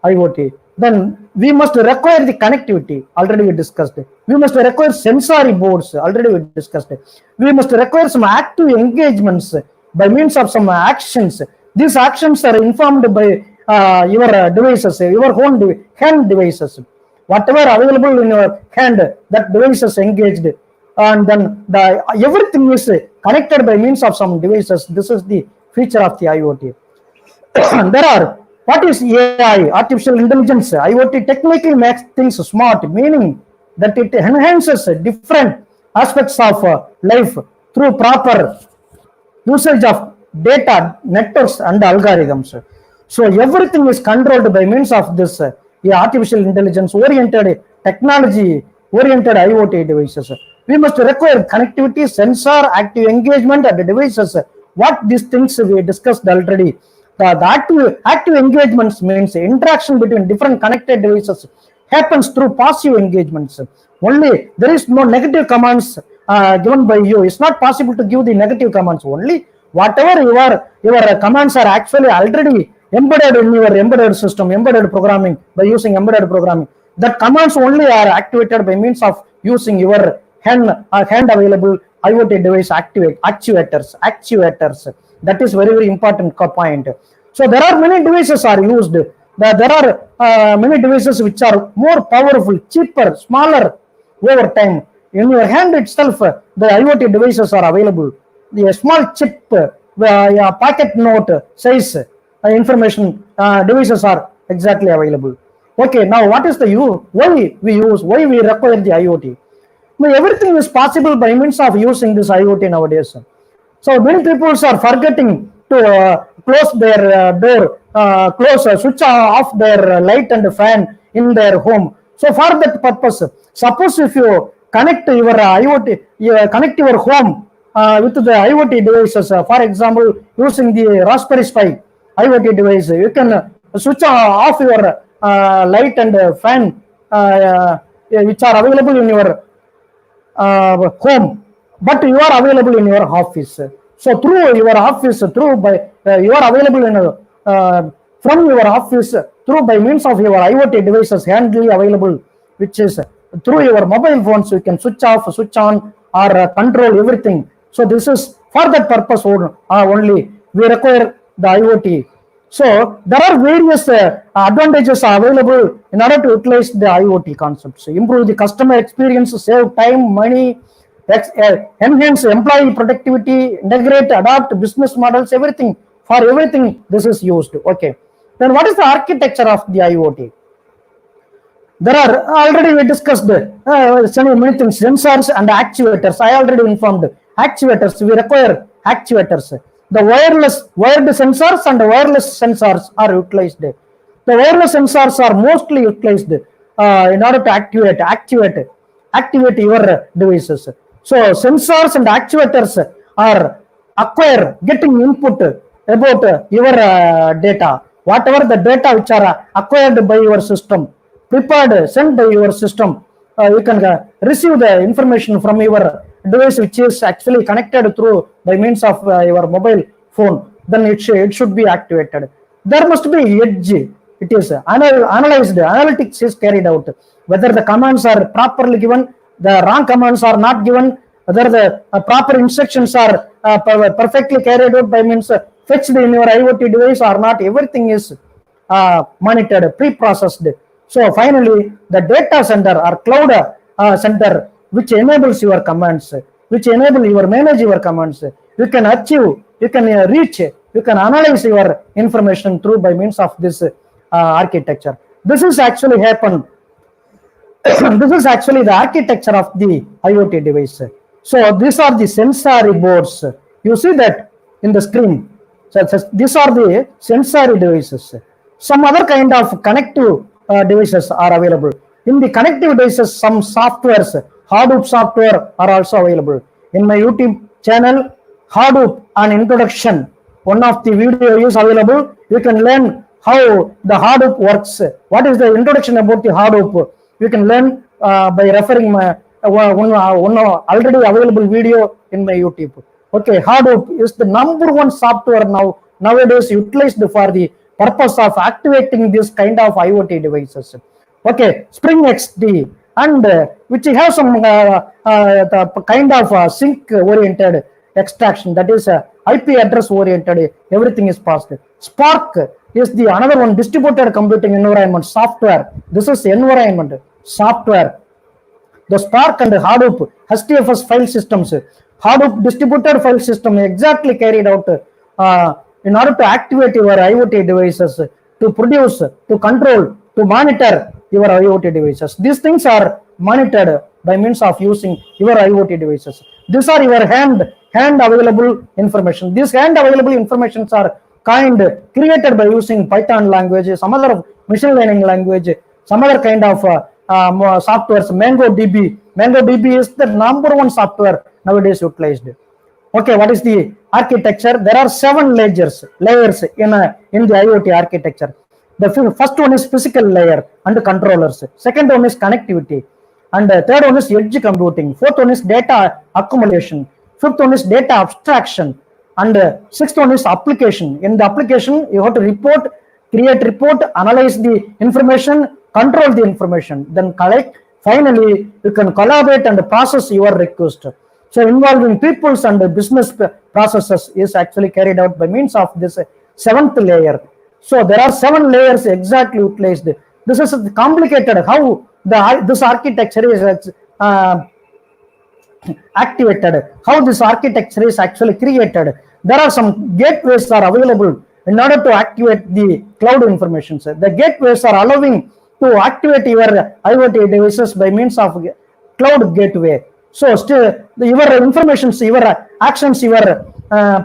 IoT. Then we must require the connectivity, already we discussed. We must require sensory boards, already we discussed. We must require some active engagements by means of some actions. These actions are informed by your devices, your own hand devices. Whatever available in your hand, that device is engaged, and then everything is connected by means of some devices. This is the feature of the IoT. There are, what is AI, artificial intelligence? IoT technically makes things smart, meaning that it enhances different aspects of life through proper usage of data, networks and algorithms. So everything is controlled by means of this artificial intelligence oriented, technology oriented IoT devices. We must require connectivity, sensor, active engagement at the devices. What these things we discussed already. The active engagements means interaction between different connected devices happens through passive engagements. Only there is no negative commands given by you. It's not possible to give the negative commands. Only whatever your commands are actually already embedded in your embedded system, embedded programming, by using embedded programming. That commands only are activated by means of using your hand available IoT device actuators. That is very important point. So there are many devices are used. There are many devices which are more powerful, cheaper, smaller over time. In your hand itself, the IoT devices are available. The small chip, packet note size information devices are exactly available. Okay, now what is the why we require the IoT? Now, everything is possible by means of using this IoT nowadays. So many people are forgetting to close their door, switch off their light and fan in their home. So for that purpose, suppose if you connect your IoT, connect your home with the IoT devices, for example, using the Raspberry Pi IoT device, you can switch off your light and fan which are available in your home, but you are available in your office. So through your office, you are available in from your office through by means of your IoT devices handily available, which is through your mobile phones. You can switch off, switch on, or control everything. So this is for that purpose only we require the IoT. So there are various advantages available in order to utilize the IoT concepts. Improve the customer experience, save time, money, enhance employee productivity, integrate, adapt business models, everything. For everything this is used. Okay. Then what is the architecture of the IoT? There are already we discussed many things, sensors and actuators. I already informed actuators. We require actuators. The wired sensors and wireless sensors are utilized. The wireless sensors are mostly utilized in order to activate your devices. So sensors and actuators are getting input about your data. Whatever the data which are acquired by your system, prepared, sent by your system, you can receive the information from your device which is actually connected through by means of your mobile phone. Then it should be activated. There must be edge. It is analyzed. Analytics is carried out. Whether the commands are properly given, the wrong commands are not given, whether the proper instructions are perfectly carried out by means fetched in your IoT device or not. Everything is monitored, pre-processed. So finally, the data center or cloud center, which enables your commands, which enable your manage your commands. You can achieve, you can reach, you can analyze your information through by means of this architecture. This is actually happened. This is actually the architecture of the IoT device. So these are the sensory boards. You see that in the screen. So these are the sensory devices. Some other kind of connective devices are available. In the connective devices, some softwares, Hadoop software are also available. In my YouTube channel, Hadoop an introduction, one of the video is available. You can learn how the Hadoop works. What is the introduction about the Hadoop? You can learn by referring my one already available video in my YouTube. Okay, Hadoop is the #1 software nowadays utilized for the purpose of activating this kind of IoT devices. Okay, Spring XD, and which have some the kind of sync oriented extraction, that is IP address oriented. Everything is passed. Spark is the another one, distributed computing environment software. This is environment software. The Spark and Hadoop HDFS file systems, Hadoop distributed file system exactly carried out in order to activate your IoT devices, to produce, to control, to monitor your IoT devices. These things are monitored by means of using your IoT devices. These are your hand available information. These hand available informations are created by using Python language, some other machine learning language, some other kind of softwares. MongoDB. MongoDB is the #1 software nowadays utilized. Okay, what is the architecture? There are 7 layers in the IoT architecture. first one is physical layer and controllers. Second one is connectivity. And third one is edge computing. Fourth one is data accumulation. Fifth one is data abstraction. And sixth one is application. In the application, you have to report, create report, analyze the information, control the information, then collect. Finally, you can collaborate and process your request. So involving peoples and business processes is actually carried out by means of this seventh layer. So there are 7 layers exactly utilized. This is complicated how this architecture is activated, how this architecture is actually created. There are some gateways are available in order to activate the cloud information. The gateways are allowing to activate your IoT devices by means of cloud gateway. So still your information, your actions, your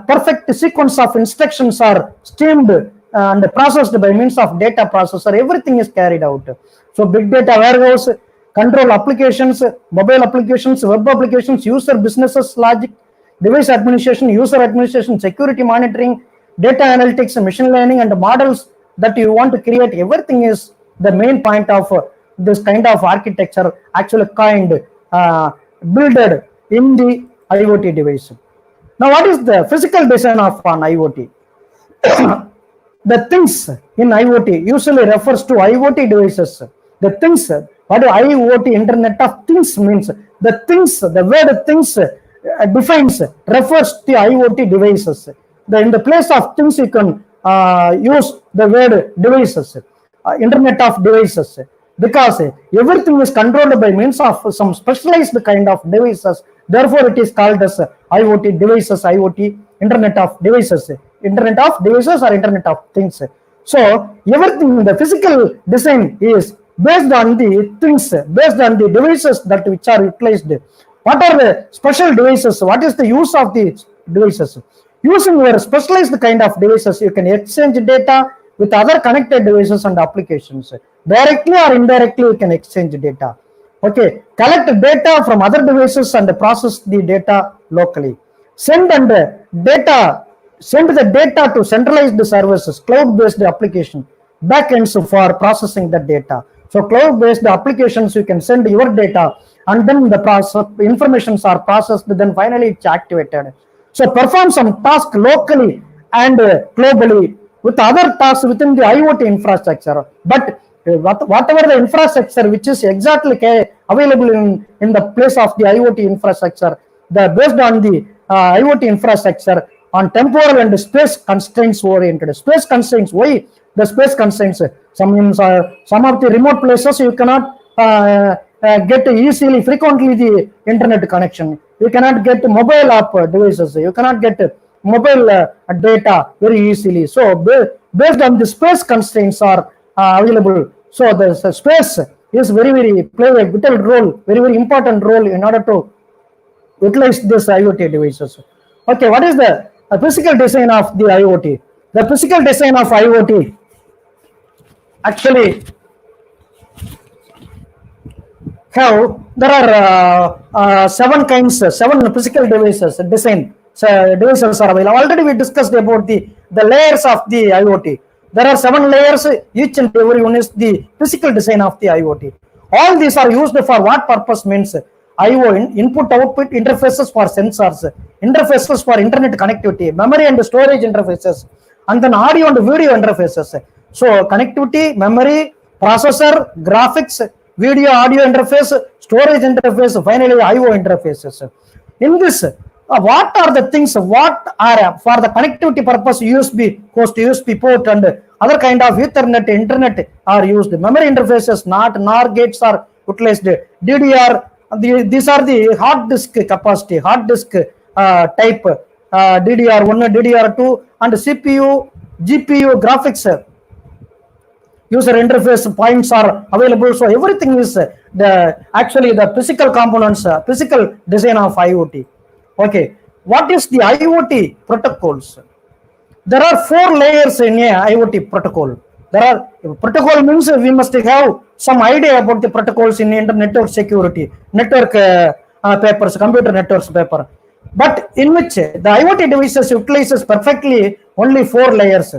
perfect sequence of instructions are streamed and processed by means of data processor. Everything is carried out. So big data warehouse, control applications, mobile applications, web applications, user businesses logic, device administration, user administration, security monitoring, data analytics, machine learning, and models that you want to create. Everything is the main point of this kind of architecture actually builded in the IoT device. Now, what is the physical design of an IoT? The things in IoT usually refers to IoT devices. The things, what IoT, Internet of Things means? The things, the word things defines, refers to IoT devices. In the place of things, you can use the word devices, Internet of Devices, because everything is controlled by means of some specialized kind of devices. Therefore, it is called as IoT devices, IoT, Internet of Devices, Internet of Devices or Internet of Things. So, everything, the physical design is based on the things, based on the devices that which are utilized. What are the special devices? What is the use of the devices? Using your specialized kind of devices, you can exchange data with other connected devices and applications. Directly or indirectly, you can exchange data. Okay, collect data from other devices and process the data locally. Send the data to centralized services, cloud-based application, backends for processing the data. So cloud-based applications, you can send your data and then the informations are processed, then finally it's activated. So perform some task locally and globally with other tasks within the IoT infrastructure. But whatever the infrastructure which is exactly available in the place of the IoT infrastructure, based on the IoT infrastructure on temporal and space constraints oriented. Space constraints, why the space constraints? Some of the remote places you cannot get easily, frequently the internet connection. You cannot get mobile app devices. You cannot get mobile data very easily. So based on the space constraints are available. So the space is play a vital role, very important role in order to utilize this IoT devices. Okay, what is the physical design of the IoT? The physical design of IoT actually there are 7 physical devices design. Devices are available. Already we discussed about the layers of the IoT. There are 7 layers. Each and every one is the physical design of the IoT. All these are used for what purpose? Means IO, input output interfaces for sensors, interfaces for internet connectivity, memory and storage interfaces, and then audio and video interfaces. So connectivity, memory, processor, graphics, video, audio interface, storage interface, finally IO interfaces. In this, what are the things? What are for the connectivity purpose? USB host, USB port, and other kind of Ethernet, internet are used. Memory interfaces, not NOR gates are utilized. DDR. These are the hard disk capacity, hard disk type, DDR1, DDR2, and CPU, GPU, graphics, user interface points are available. So everything is actually the physical components, physical design of IoT. Okay, what is the IoT protocols? There are 4 layers in a IoT protocol. Protocol means we must have some idea about the protocols in network security, network papers, computer networks paper. But in which the IoT devices utilizes perfectly only 4 layers.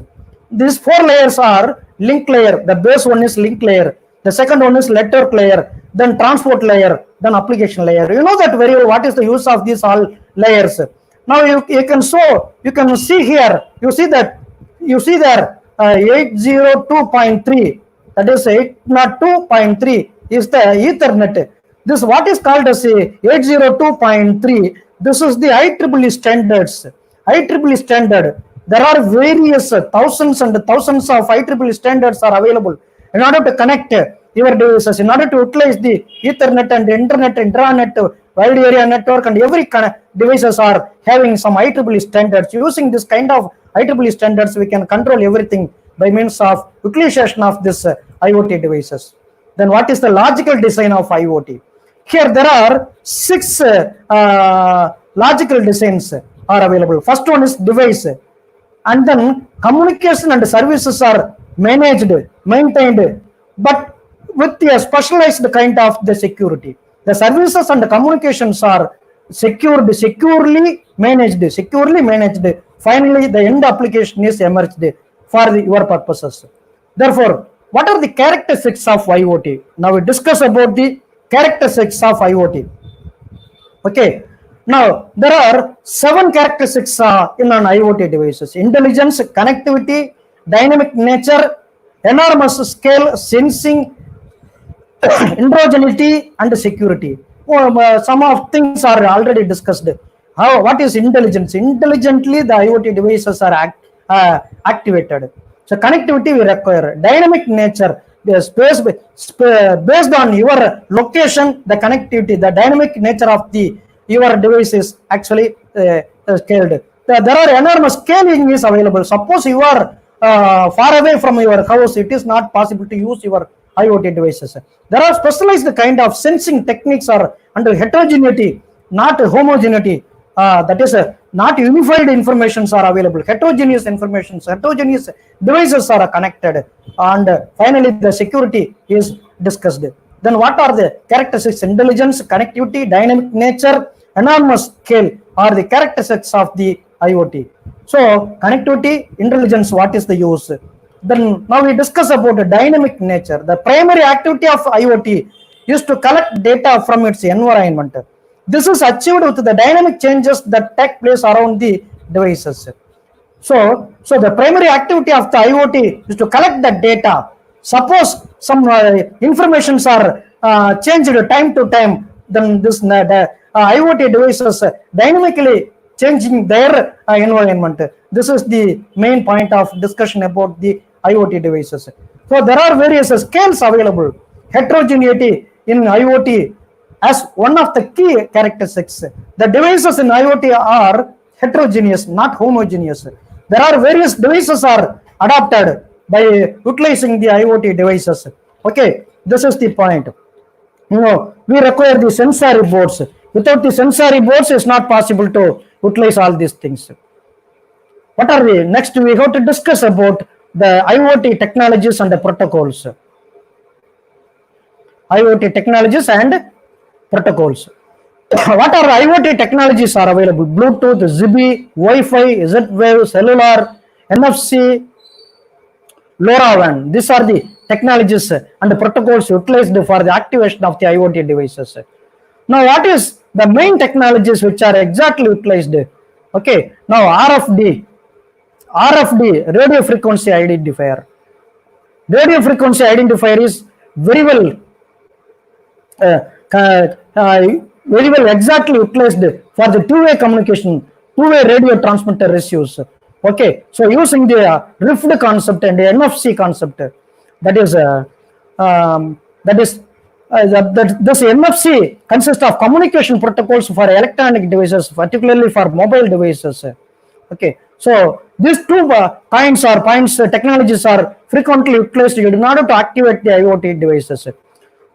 These 4 layers are link layer. The base one is link layer. The second one is network layer, then transport layer, then application layer. You know that very well. What is the use of these all layers? Now you can see here. You see there 802.3. That is 802.3 is the Ethernet. This what is called as a 802.3. This is the IEEE standards. IEEE standard. There are various thousands and thousands of IEEE standards are available in order to connect your devices, in order to utilize the Ethernet and internet, intranet, wide area network, and every devices are having some IEEE standards. Using this kind of IEEE standards, we can control everything by means of utilization of this IoT devices. Then what is the logical design of IoT? Here there are 6 logical designs are available. First one is device, and then communication and services are managed, maintained, but with a specialized kind of the security. The services and the communications are securely managed. Finally, the end application is emerged for your purposes. Therefore, what are the characteristics of IoT? Now we discuss about the characteristics of IoT. Okay. Now there are 7 characteristics in an IoT devices: intelligence, connectivity, dynamic nature, enormous scale, sensing, heterogeneity, and security. Some of things are already discussed. What is intelligence? Intelligently the IoT devices are activated. So connectivity we require. Dynamic nature, the space based on your location, the connectivity, the dynamic nature of your device is actually scaled. There are enormous scaling is available. Suppose you are far away from your house, it is not possible to use your IoT devices. There are specialized kind of sensing techniques are under heterogeneity, not homogeneity. That is not unified informations are available. Heterogeneous informations, heterogeneous devices are connected, and finally the security is discussed. Then what are the characteristics? Intelligence, connectivity, dynamic nature, enormous scale are the characteristics of the IoT. So connectivity, intelligence, what is the use? Then now we discuss about the dynamic nature. The primary activity of IoT is to collect data from its environment. This is achieved with the dynamic changes that take place around the devices. So the primary activity of the IoT is to collect the data. Suppose some informations are changed time to time, then this IoT devices dynamically changing their environment. This is the main point of discussion about the IoT devices. So there are various scales available. Heterogeneity in IoT as one of the key characteristics. The devices in IoT are heterogeneous, not homogeneous. There are various devices are adopted by utilizing the IoT devices. Okay, this is the point. We require the sensory boards. Without the sensory boards, it's not possible to utilize all these things. What are the next? We have to discuss about the IoT technologies and the protocols. IoT technologies and protocols. What are IoT technologies are available? Bluetooth, Zigbee, Wi-Fi, Z-Wave, cellular, NFC, LoRaWAN. These are the technologies and the protocols utilized for the activation of the IoT devices. Now, what is the main technologies which are exactly utilized? Okay, now RFD, radio frequency identifier. Radio frequency identifier is very well exactly utilized for the two-way communication, two-way radio transmitter issues. Okay, so using the RIFD concept and the NFC concept, this NFC consists of communication protocols for electronic devices, particularly for mobile devices. Okay, so these two technologies are frequently utilized in order to activate the IoT devices.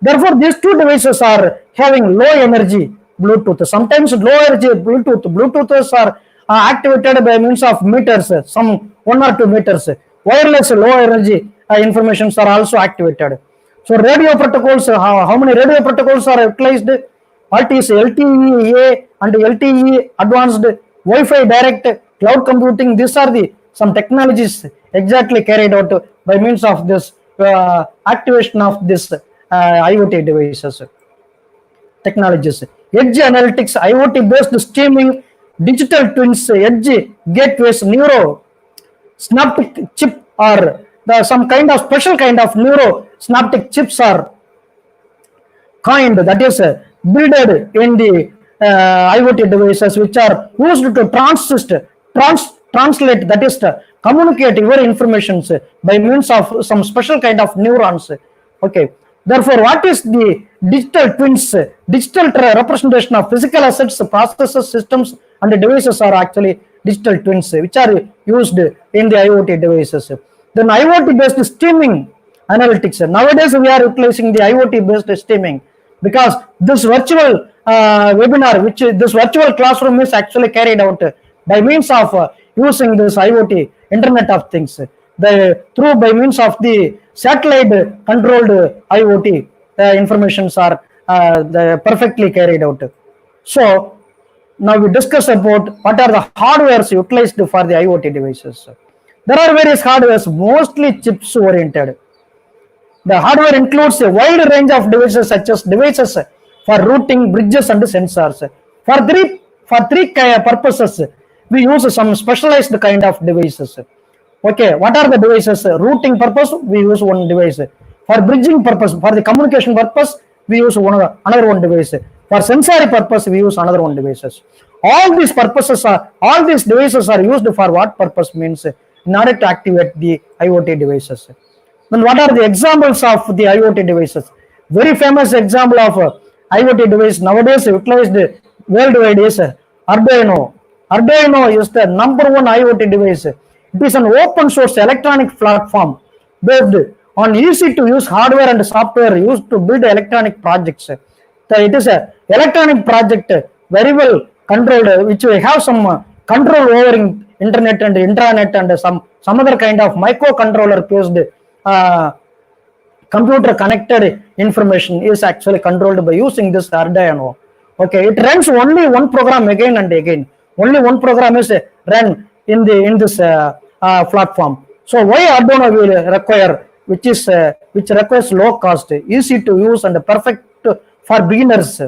Therefore, these two devices are having low energy Bluetooth. Sometimes low energy Bluetooths are activated by means of meters, some 1 or 2 meters. Wireless low energy informations are also activated. So radio protocols, how many radio protocols are utilized? What is LTE-A and LTE advanced, Wi-Fi direct, cloud computing? These are the some technologies exactly carried out by means of this activation of this IoT devices technologies. Edge analytics, IoT based streaming, digital twins, edge gateways, neuro synaptic chip, or some kind of special kind of neuro synaptic chips are coined, that is builded in the IoT devices, which are used to translate, that is to communicate your informations by means of some special kind of neurons. Okay, therefore what is the digital twins? Digital representation of physical assets, processes, systems and devices are actually digital twins, which are used in the IoT devices. Then IoT based streaming analytics, nowadays we are utilizing the IoT based streaming, because this virtual webinar, which this virtual classroom is actually carried out by means of using this IoT, Internet of Things, through by means of the satellite controlled IoT, informations are perfectly carried out. So now we discuss about what are the hardwares utilized for the IoT devices. There are various hardwares, mostly chips oriented. The hardware includes a wide range of devices, such as devices for routing, bridges and sensors. For three purposes, we use some specialized kind of devices. Okay, what are the devices? Routing purpose, we use one device. For bridging purpose, for the communication purpose, we use another one device. For sensory purpose, we use another one devices. All these devices are used for what purpose? Means in order to activate the IoT devices. Then what are the examples of the IoT devices? Very famous example of IoT device nowadays utilized worldwide is Arduino. Arduino is the number one IoT device. It is an open source electronic platform based on easy to use hardware and software used to build electronic projects. So it is a electronic project, very well controlled, which will have some control over internet and intranet and some other kind of microcontroller based computer connected information is actually controlled by using this Arduino. Okay, it runs only one program again and again. Only one program is run in this platform. So why Arduino will require, which requires low cost, easy to use and perfect for beginners.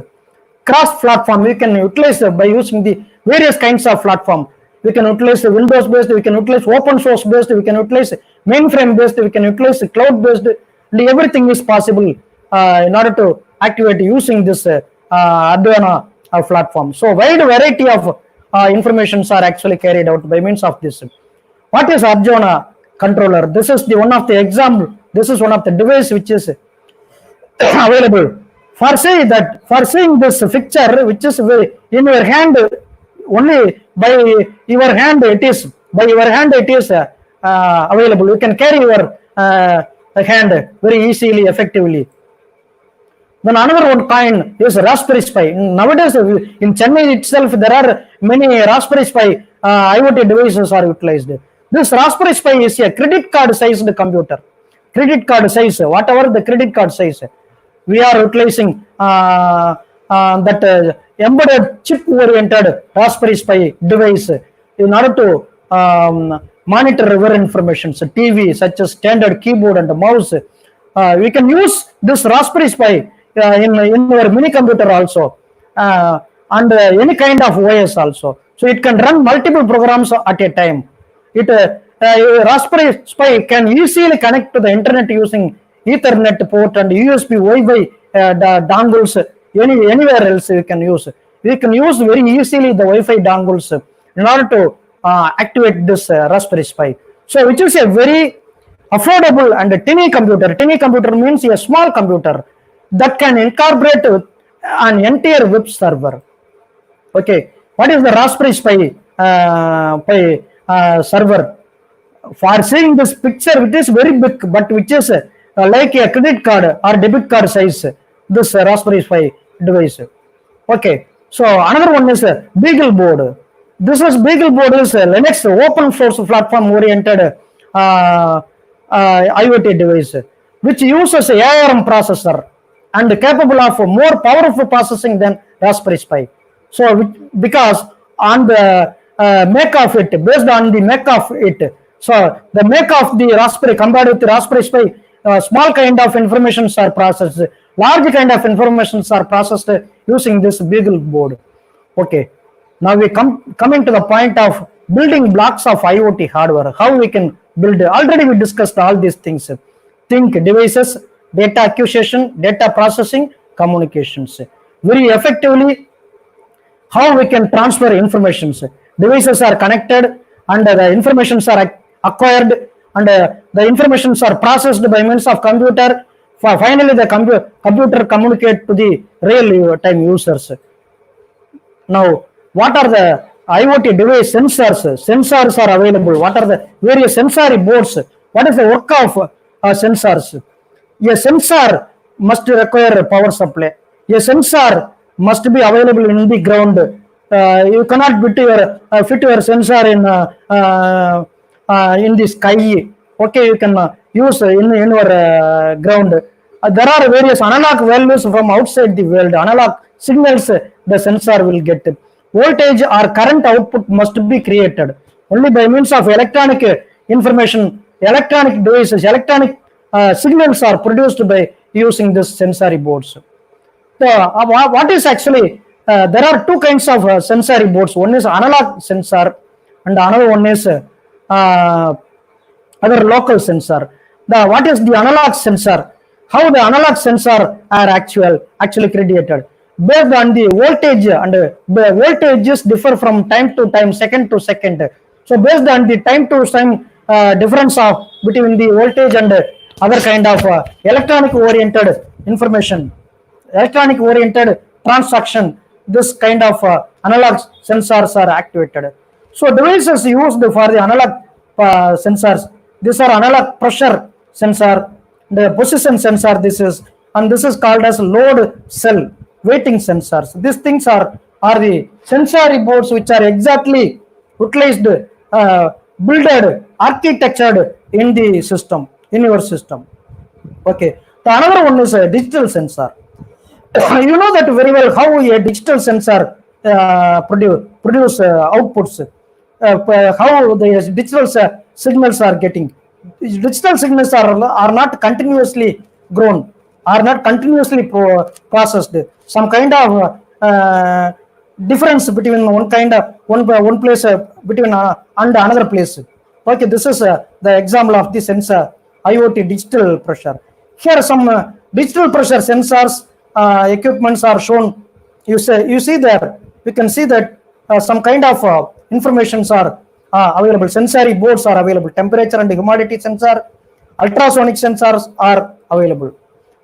Cross platform we can utilize by using the various kinds of platform. We can utilize Windows based, we can utilize open source based, we can utilize mainframe based, we can utilize cloud based, and everything is possible in order to activate using this Arduino platform. So wide variety of informations are actually carried out by means of this. What is Arduino controller? This is one of the example. This is one of the device which is available. For seeing this picture, which is in your hand, only by your hand it is available. You can carry your hand very easily, effectively. Then another one kind is Raspberry Pi. Nowadays in Chennai itself there are many Raspberry Pi IoT devices are utilized. This Raspberry Pi is a credit card sized computer. Credit card size, whatever the credit card size, we are utilizing that embedded chip oriented Raspberry Pi device in order to monitor our information. So TV such as standard keyboard and mouse. We can use this Raspberry Pi in our mini computer also, and any kind of OS also. So it can run multiple programs at a time. Raspberry Pi can easily connect to the internet using Ethernet port and USB Wi-Fi dongles. Anywhere else we can use. We can use very easily the Wi-Fi dongles in order to activate this Raspberry Pi. So which is a very affordable and tiny computer. Tiny computer means a small computer that can incorporate an entire web server. Okay, what is the Raspberry Pi server? For seeing this picture, it is very big, but which is like a credit card or debit card size, this Raspberry Pi device. Okay, so another one is BeagleBoard. This is BeagleBoard is a Linux open source platform oriented IoT device, which uses ARM processor and capable of more powerful processing than Raspberry Pi. So because on the make of it, based on the make of it, So the make of the Raspberry compared with the Raspberry Pi, small kind of informations are processed, large kind of informations are processed using this Beagle board. Okay, now we coming to the point of building blocks of IoT hardware. How we can build? Already we discussed all these things. Think devices, data acquisition, data processing, communications. Very effectively, how we can transfer informations. Devices are connected and the informations are acquired and the informations are processed by means of computer. Finally, the computer communicate to the real time users. Now, what are the IoT device sensors? Sensors are available. What are the various sensory boards? What is the work of sensors? A sensor must require a power supply. A sensor must be available in the ground. You cannot fit your sensor in the sky. Okay, you can use in your ground. There are various analog values from outside the world. Analog signals the sensor will get. Voltage or current output must be created only by means of electronic information. Electronic devices, electronic signals are produced by using this sensory boards. So, what is actually, there are two kinds of sensory boards. One is analog sensor and another one is other local sensor. What is the analog sensor? How the analog sensor are actually created? Based on the voltage, and the voltages differ from time to time, second to second. So based on the time to time difference of between the voltage and other kind of electronic oriented information, electronic oriented transaction, this kind of analog sensors are activated. So devices used for the analog sensors, these are analog pressure sensor, the position sensor, this is called as load cell weighting sensors. These things are the sensory boards which are exactly utilized, built, architectured in the system, in your system. Okay. The another one is a digital sensor. You know that very well how a digital sensor produce outputs, how the digital signals are getting. Digital signals are not continuously grown, are not continuously processed. Some kind of difference between one place between and another place. Okay, this is the example of the sensor IoT digital pressure. Here some digital pressure sensors equipments are shown. You see there. You can see that some kind of informations are available. Sensory boards are available. Temperature and humidity sensor, ultrasonic sensors are available.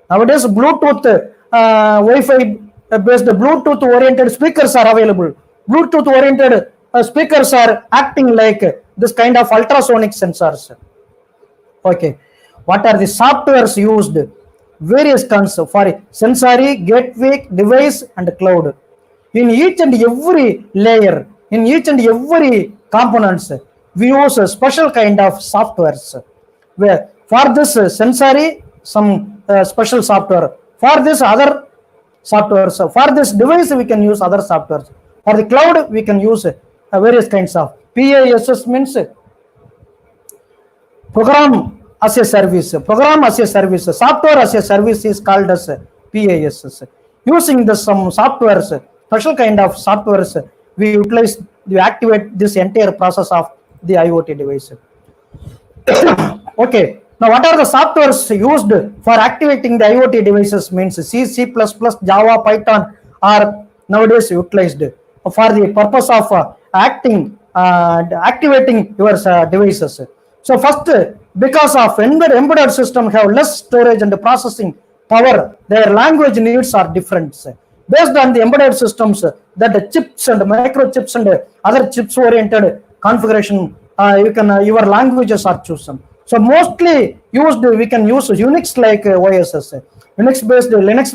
Nowadays, Bluetooth, Wi-Fi based Bluetooth oriented speakers are available. Bluetooth oriented speakers are acting like this kind of ultrasonic sensors. Okay, what are the softwares used? Various kinds for sensory, gateway, device, and cloud. In each and every layer, in each and every components, we use a special kind of softwares. Where for this sensory, some special software. For this other softwares. For this device, we can use other softwares. For the cloud, we can use various kinds of PASS means program as a service. Program as a service. Software as a service is called as PASS. Using the some softwares, special kind of softwares, we activate this entire process of the IoT device. Okay. Now, what are the softwares used for activating the IoT devices? Means C, C++, Java, Python are nowadays utilized for the purpose of activating your devices. So first, because of embedded system have less storage and processing power, their language needs are different. Based on the embedded systems, that the chips and microchips and other chips oriented configuration, your languages are chosen. So mostly used, we can use Unix like OSS. Linux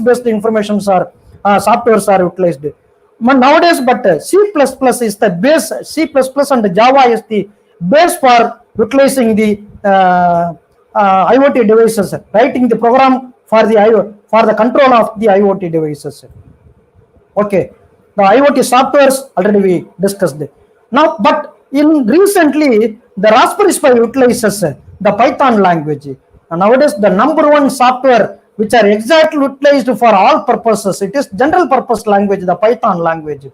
based informations are softwares are utilized. But nowadays, but C++ is the base. C++ and Java is the base for utilizing the IoT devices, writing the program for the control of the IoT devices. Okay, the IoT softwares already we discussed. Now, but In recently, the Raspberry Pi utilizes the Python language. And nowadays, the number one software which are exactly utilized for all purposes, it is general purpose language, the Python language.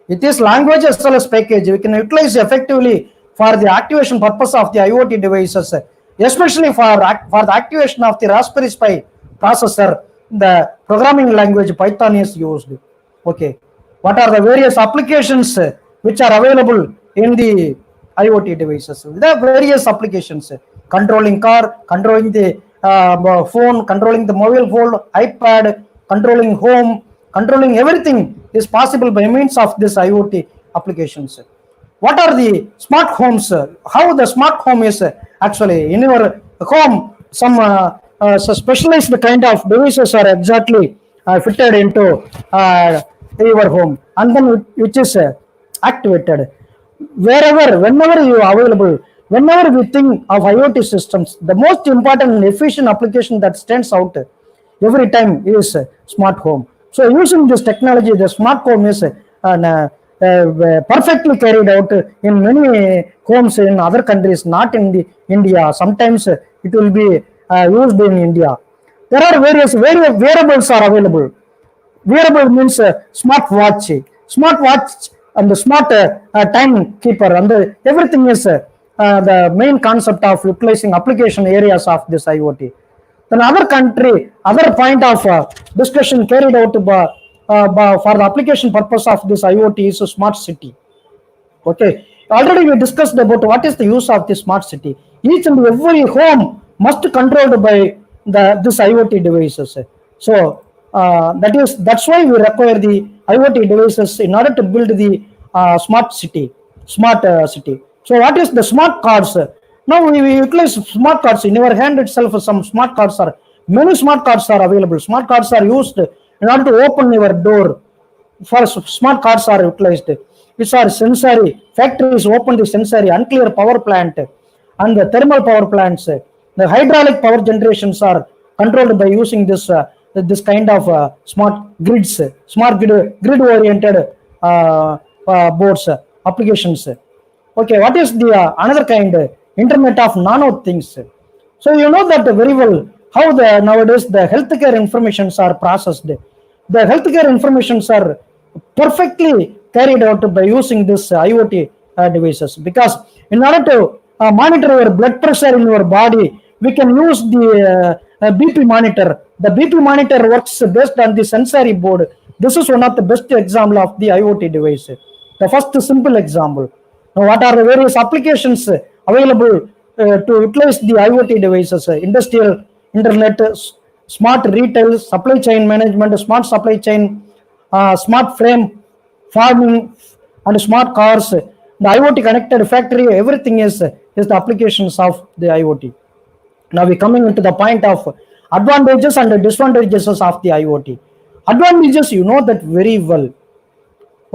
It is language as well as package. We can utilize effectively for the activation purpose of the IoT devices, especially for the activation of the Raspberry Pi processor. The programming language Python is used. Okay, what are the various applications which are available in the IoT devices? There are various applications: controlling car, controlling the phone, controlling the mobile phone, iPad, controlling home, controlling everything is possible by means of this IoT applications. What are the smart homes? How the smart home is actually in your home? Some so specialized kind of devices are exactly fitted into your home, and then which is activated wherever, whenever you are available. Whenever we think of IoT systems, the most important and efficient application that stands out every time is smart home. So using this technology, the smart home is perfectly carried out in many homes in other countries, not in the India. Sometimes it will be used in India. There are various wearables are available. Wearable means smart watch and the smart timekeeper, and everything is the main concept of utilizing application areas of this IoT. Then other point of discussion carried out for the application purpose of this IoT is a smart city. Okay, already we discussed about what is the use of the smart city. Each and every home must be controlled by this IoT devices. So that's why we require the IoT devices in order to build the smart city. So what is the smart cards? Now we utilize smart cards in your hand itself. Some smart cards are many smart cards are available. Smart cards are used in order to open your door. For smart cards are utilized, which are sensory. Factories open the sensory, unclear power plant, and the thermal power plants. The hydraulic power generations are controlled by using this kind of smart grids, grid oriented boards applications. Okay, what is the another kind? Internet of nano things. So you know that very well how nowadays the healthcare informations are processed. The healthcare informations are perfectly carried out by using this IoT devices, because in order to monitor your blood pressure in your body, we can use the BP monitor. The BP monitor works based on the sensory board. This is one of the best example of the IoT device. The first simple example. Now, what are the various applications available to utilize the IoT devices? Industrial internet, smart retail, supply chain management, smart supply chain, smart frame farming, and smart cars. The IoT connected factory, everything is the applications of the IoT. Now we coming into the point of advantages and disadvantages of the IoT. Advantages, you know that very well.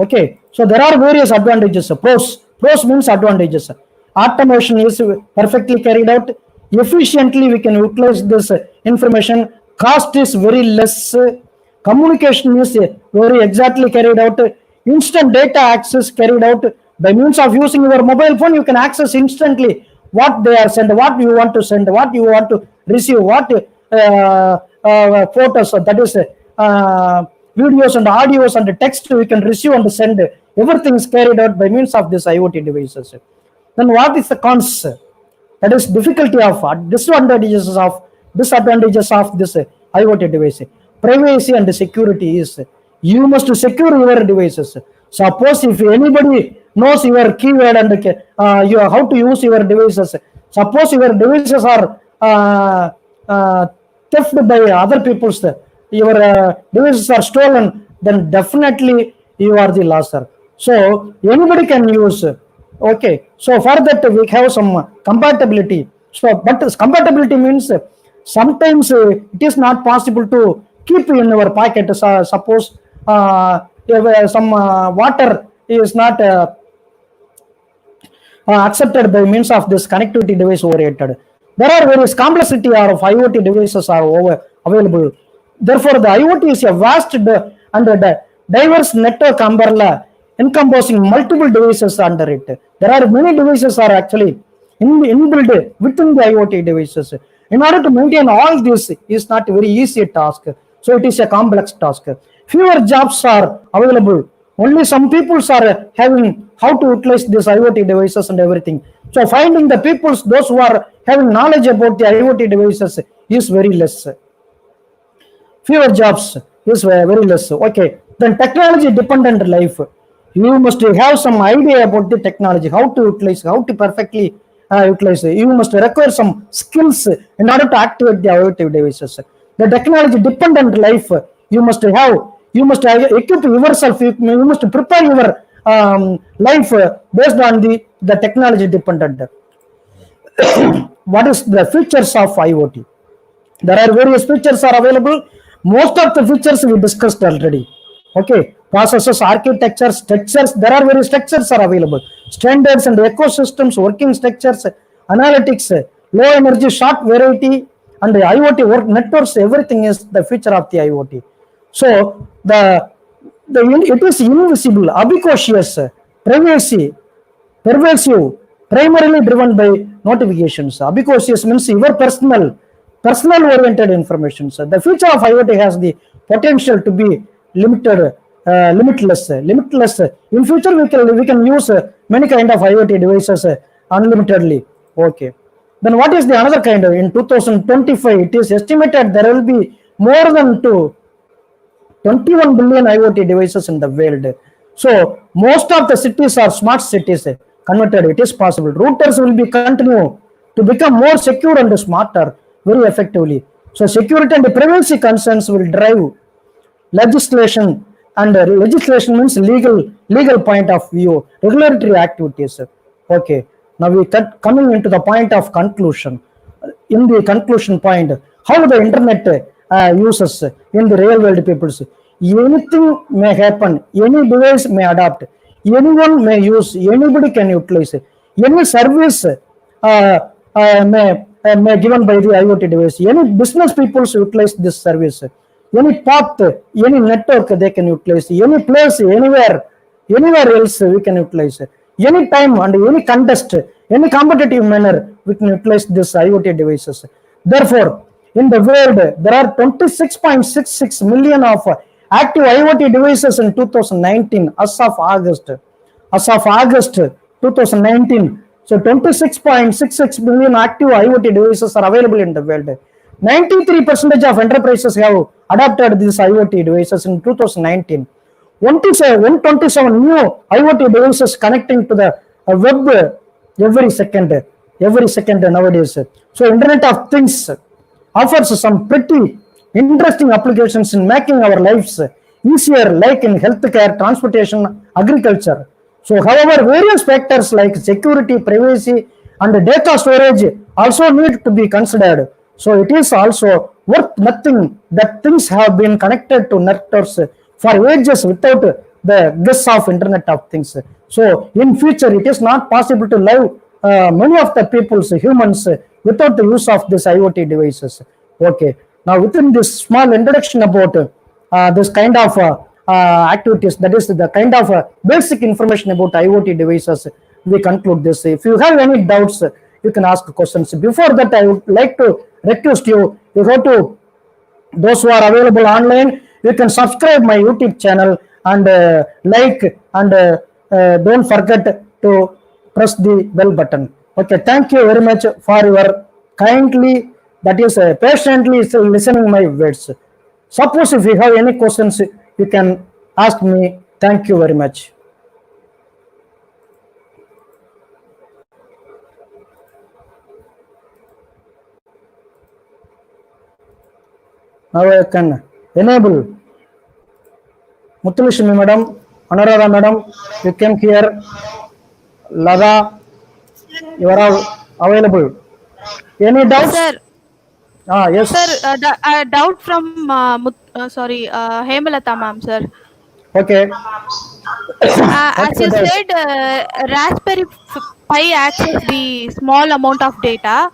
Okay, so there are various advantages. Pros means advantages. Automation is perfectly carried out. Efficiently we can utilize this information. Cost is very less. Communication is very exactly carried out. Instant data access carried out by means of using your mobile phone. You can access instantly what they are sent, what you want to send, what you want to receive, what photos, that is videos and audios and text we can receive and send. Everything is carried out by means of this IoT devices. Then what is the cons? That is difficulty of disadvantages of this IoT device. Privacy and security is, you must secure your devices. Suppose if anybody knows your keyword and how to use your devices, suppose your devices are theft by other people's, your devices are stolen, then definitely you are the loser. So anybody can use. Okay, so for that we have some compatibility. So but compatibility means sometimes it is not possible to keep in your pocket. Suppose if some water is not accepted by means of this connectivity device oriented. There are various complexity of IoT devices are available. Therefore, the IoT is a vast and diverse network umbrella encompassing multiple devices under it. There are many devices are actually inbuilt within the IoT devices. In order to maintain all this is not a very easy task. So it is a complex task. Fewer jobs are available. Only some people are having how to utilize these IoT devices and everything. So finding the people, those who are having knowledge about the IoT devices is very less. Fewer jobs is very less. Okay, then technology dependent life. You must have some idea about the technology, how to utilize, how to perfectly utilize. You must require some skills in order to activate the IoT devices. The technology dependent life, you must equip yourself, you must prepare your life based on the technology dependent. What is the features of IoT? There are various features are available. Most of the features we discussed already. Okay, processes, architectures, structures. There are various structures are available. Standards and ecosystems, working structures, analytics, low energy, short variety, and the IoT work networks. Everything is the feature of the IoT. So it is invisible, ubiquitous, privacy, pervasive, primarily driven by notifications. Ubiquitous means your personal oriented information. So the future of IoT has the potential to be limitless. In future, we can use many kind of IoT devices unlimitedly. Okay. Then what is the another kind of? In 2025, it is estimated there will be more than 21 billion IoT devices in the world. So most of the cities are smart cities converted. It is possible. Routers will be continue to become more secure and smarter very effectively. So security and privacy concerns will drive legislation, and legislation means legal point of view, regulatory activities. Okay, now we coming into the point of conclusion. In the conclusion point, how the internet uses in the real world peoples. Anything may happen, any device may adapt, anyone may use, anybody can utilize, any service may given by the IoT device. Any business people utilize this service. Any path, any network they can utilize. Any place, anywhere else we can utilize. Any time and any contest, any competitive manner we can utilize this IoT devices. Therefore, in the world there are 26.66 million of active IoT devices in 2019 as of August 2019. So 26.66 million active IoT devices are available in the world. 93% of enterprises have adopted these IoT devices in 2019. 127 new IoT devices connecting to the web every second nowadays. So Internet of Things offers some pretty interesting applications in making our lives easier, like in healthcare, transportation, agriculture. So however, various factors like security, privacy, and data storage also need to be considered. So it is also worth nothing that things have been connected to networks for ages without the guess of Internet of Things. So in future, it is not possible to live many of the people's humans without the use of these IoT devices. Okay. Now within this small introduction about this kind of activities, that is the kind of basic information about IoT devices, we conclude this. If you have any doubts, you can ask questions. Before that, I would like to request you go to those who are available online, you can subscribe my YouTube channel and like, and don't forget to press the bell button. Okay, thank you very much for your kindly, that is patiently listening my words. Suppose if you have any questions, you can ask me. Thank you very much. Now I can enable Muthulashmi madam, Anuradha madam, you came here. Lada, you are all available. Any doubts? Sir, Yes. sir, doubt from Hemalata ma'am, sir. Okay. As you said, Raspberry Pi access the small amount of data,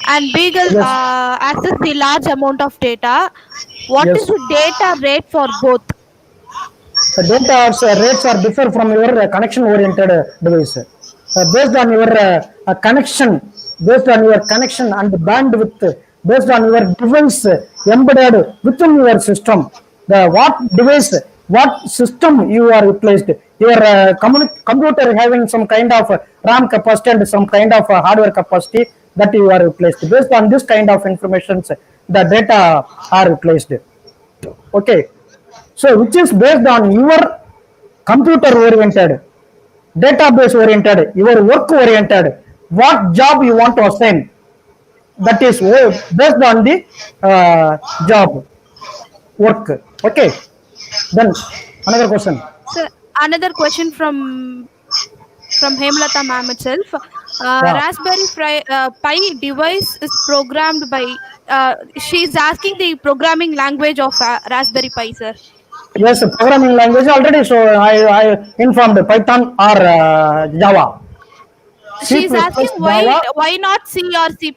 and Beagle access the large amount of data. What is the data rate for both? The data rates are differ from your connection oriented device. Based on your connection, and bandwidth, based on your device embedded within your system, the what system you are replaced, your computer having some kind of RAM capacity and some kind of hardware capacity that you are replaced. Based on this kind of information, the data are replaced. Okay, so which is based on your computer oriented, database oriented, your work oriented, what job you want to assign, that is based on the job work. Okay, then another question. So another question from Hemlata ma'am itself. Raspberry Pi device is programmed by. She's asking the programming language of Raspberry Pi, sir. Yes, programming language already. So I informed Python or Java. She's asking why not C or C++?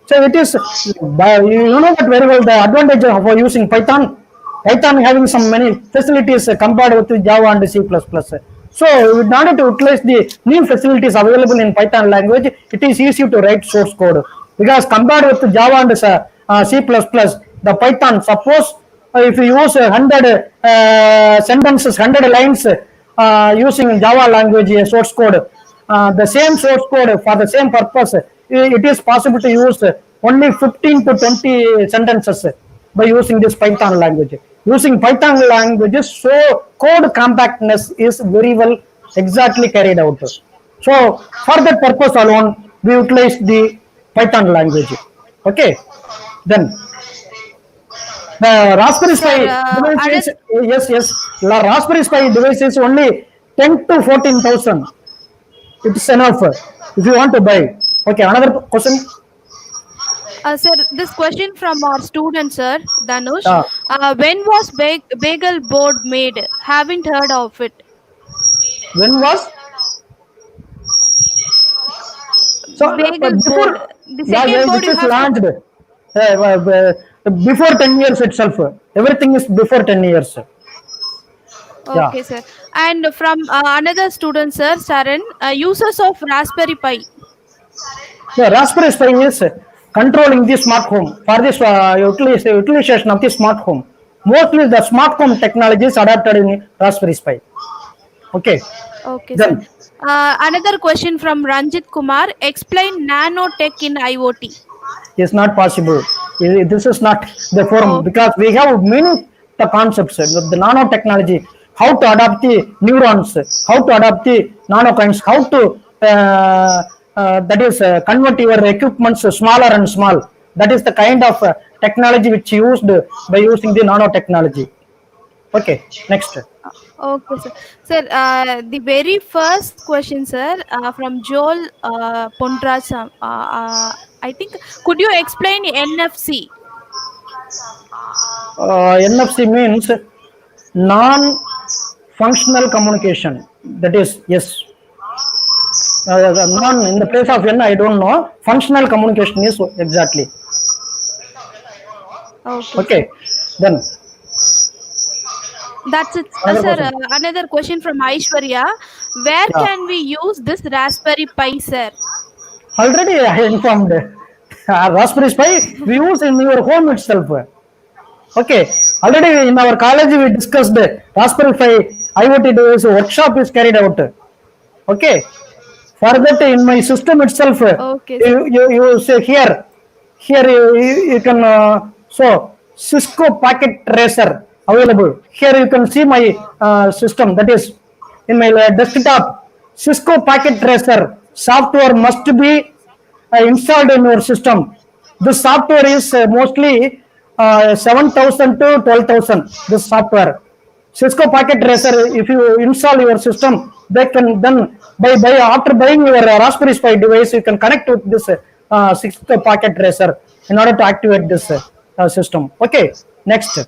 So it is, you know that very well, the advantage of using Python. Python having some many facilities compared with Java and C++. So in order to utilize the new facilities available in Python language, it is easy to write source code. Because compared with Java and C++, the Python, suppose if you use 100 sentences, 100 lines using Java language source code, the same source code for the same purpose, it is possible to use only 15 to 20 sentences by using this Python language. Using Python languages, so code compactness is very well exactly carried out. So for that purpose alone, we utilize the Python language. Okay, then the Raspberry Pi device is, Raspberry Pi device is only 10 to 14,000. It's enough if you want to buy. Okay, another question. Sir, this question from our student, sir, Danush. When was Bagel board made? Haven't heard of it. When was? So Bagel before, board. The second board it you is have launched before 10 years itself. Everything is before 10 years. Okay, sir. And from another student, sir, Saran, users of Raspberry Pi. Yeah, Raspberry Pi is controlling the smart home. For this utilization of the smart home, mostly the smart home technology is adapted in Raspberry Pi. Okay. Okay, Then, sir. Another question from Ranjit Kumar. Explain nanotech in IoT. is not possible. This is not the forum because we have many the concepts, the nanotechnology, how to adapt the neurons, how to adapt the nanokines, how to that is convert your equipments smaller and small. That is the kind of technology which used by using the nanotechnology. Okay, next. Okay, sir. Sir, the very first question, sir, from Joel Pondraj, I think, could you explain NFC? NFC means non-functional communication. That is, yes. Non in the place of N, I don't know. Functional communication is exactly. Okay. Then. That's it, sir. Another question from Aishwarya. Where can we use this Raspberry Pi, sir? Already I informed. Raspberry Pi we use in your home itself. Okay. Already in our college we discussed Raspberry Pi IoT device workshop is carried out. Okay. For that in my system itself, okay, you say here you can so Cisco Packet Tracer available. Here you can see my system, that is in my desktop. Cisco Packet Tracer software must be installed in your system. This software is mostly 7,000 to 12,000. This software, Cisco Packet Tracer, if you install your system, they can then after buying your Raspberry Pi device, you can connect with this Cisco Packet Tracer in order to activate this system. Okay, next.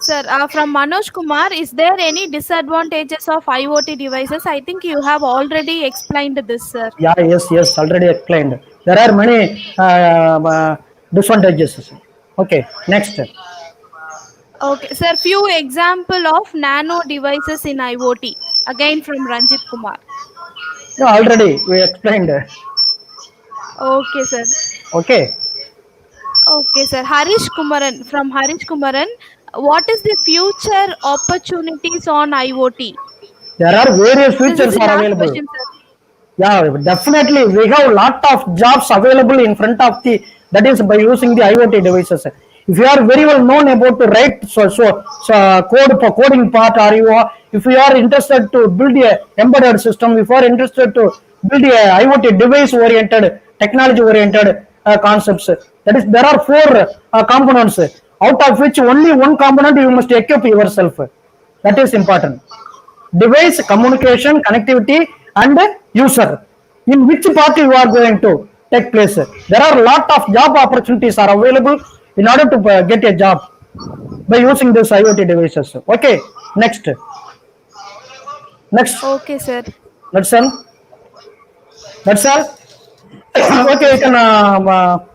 Sir, from Manoj Kumar, is there any disadvantages of IoT devices? I think you have already explained this, sir. Yeah, yes, already explained. There are many disadvantages. Okay, next. Okay, sir. Few example of nano devices in IoT. Again from Ranjit Kumar. Yeah, already we explained. Okay, sir. Okay. Okay, sir. Harish Kumaran from Harish Kumaran. What is the future opportunities on IoT? There are various This is features the are last available. question, sir. Yeah, definitely. We have lot of jobs available in front of the, that is by using the IoT devices. If you are very well known about to write code for coding part, or you are, if you are interested to build a embedded system, if you are interested to build a IoT device oriented, technology oriented concepts, that is there are four components, out of which only one component you must equip yourself. That is important. Device, communication, connectivity, and user. In which part you are going to take place? There are a lot of job opportunities are available in order to get a job by using this IoT devices. Okay, next. Okay, sir. That's all. That's all. Okay, you Okay, sir. can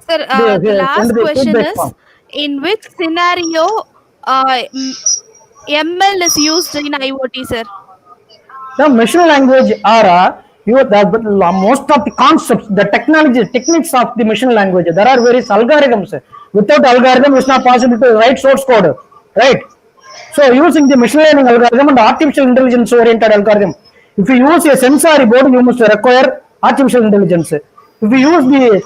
Sir, the send last the question feedback is, form. in which scenario ML is used in IoT, sir? The machine language are most of the concepts, the technology, techniques of the machine language. There are various algorithms. Without algorithm, it's not possible to write source code, right? So using the machine learning algorithm and artificial intelligence oriented algorithm, if you use a sensory board, you must require artificial intelligence. If you use the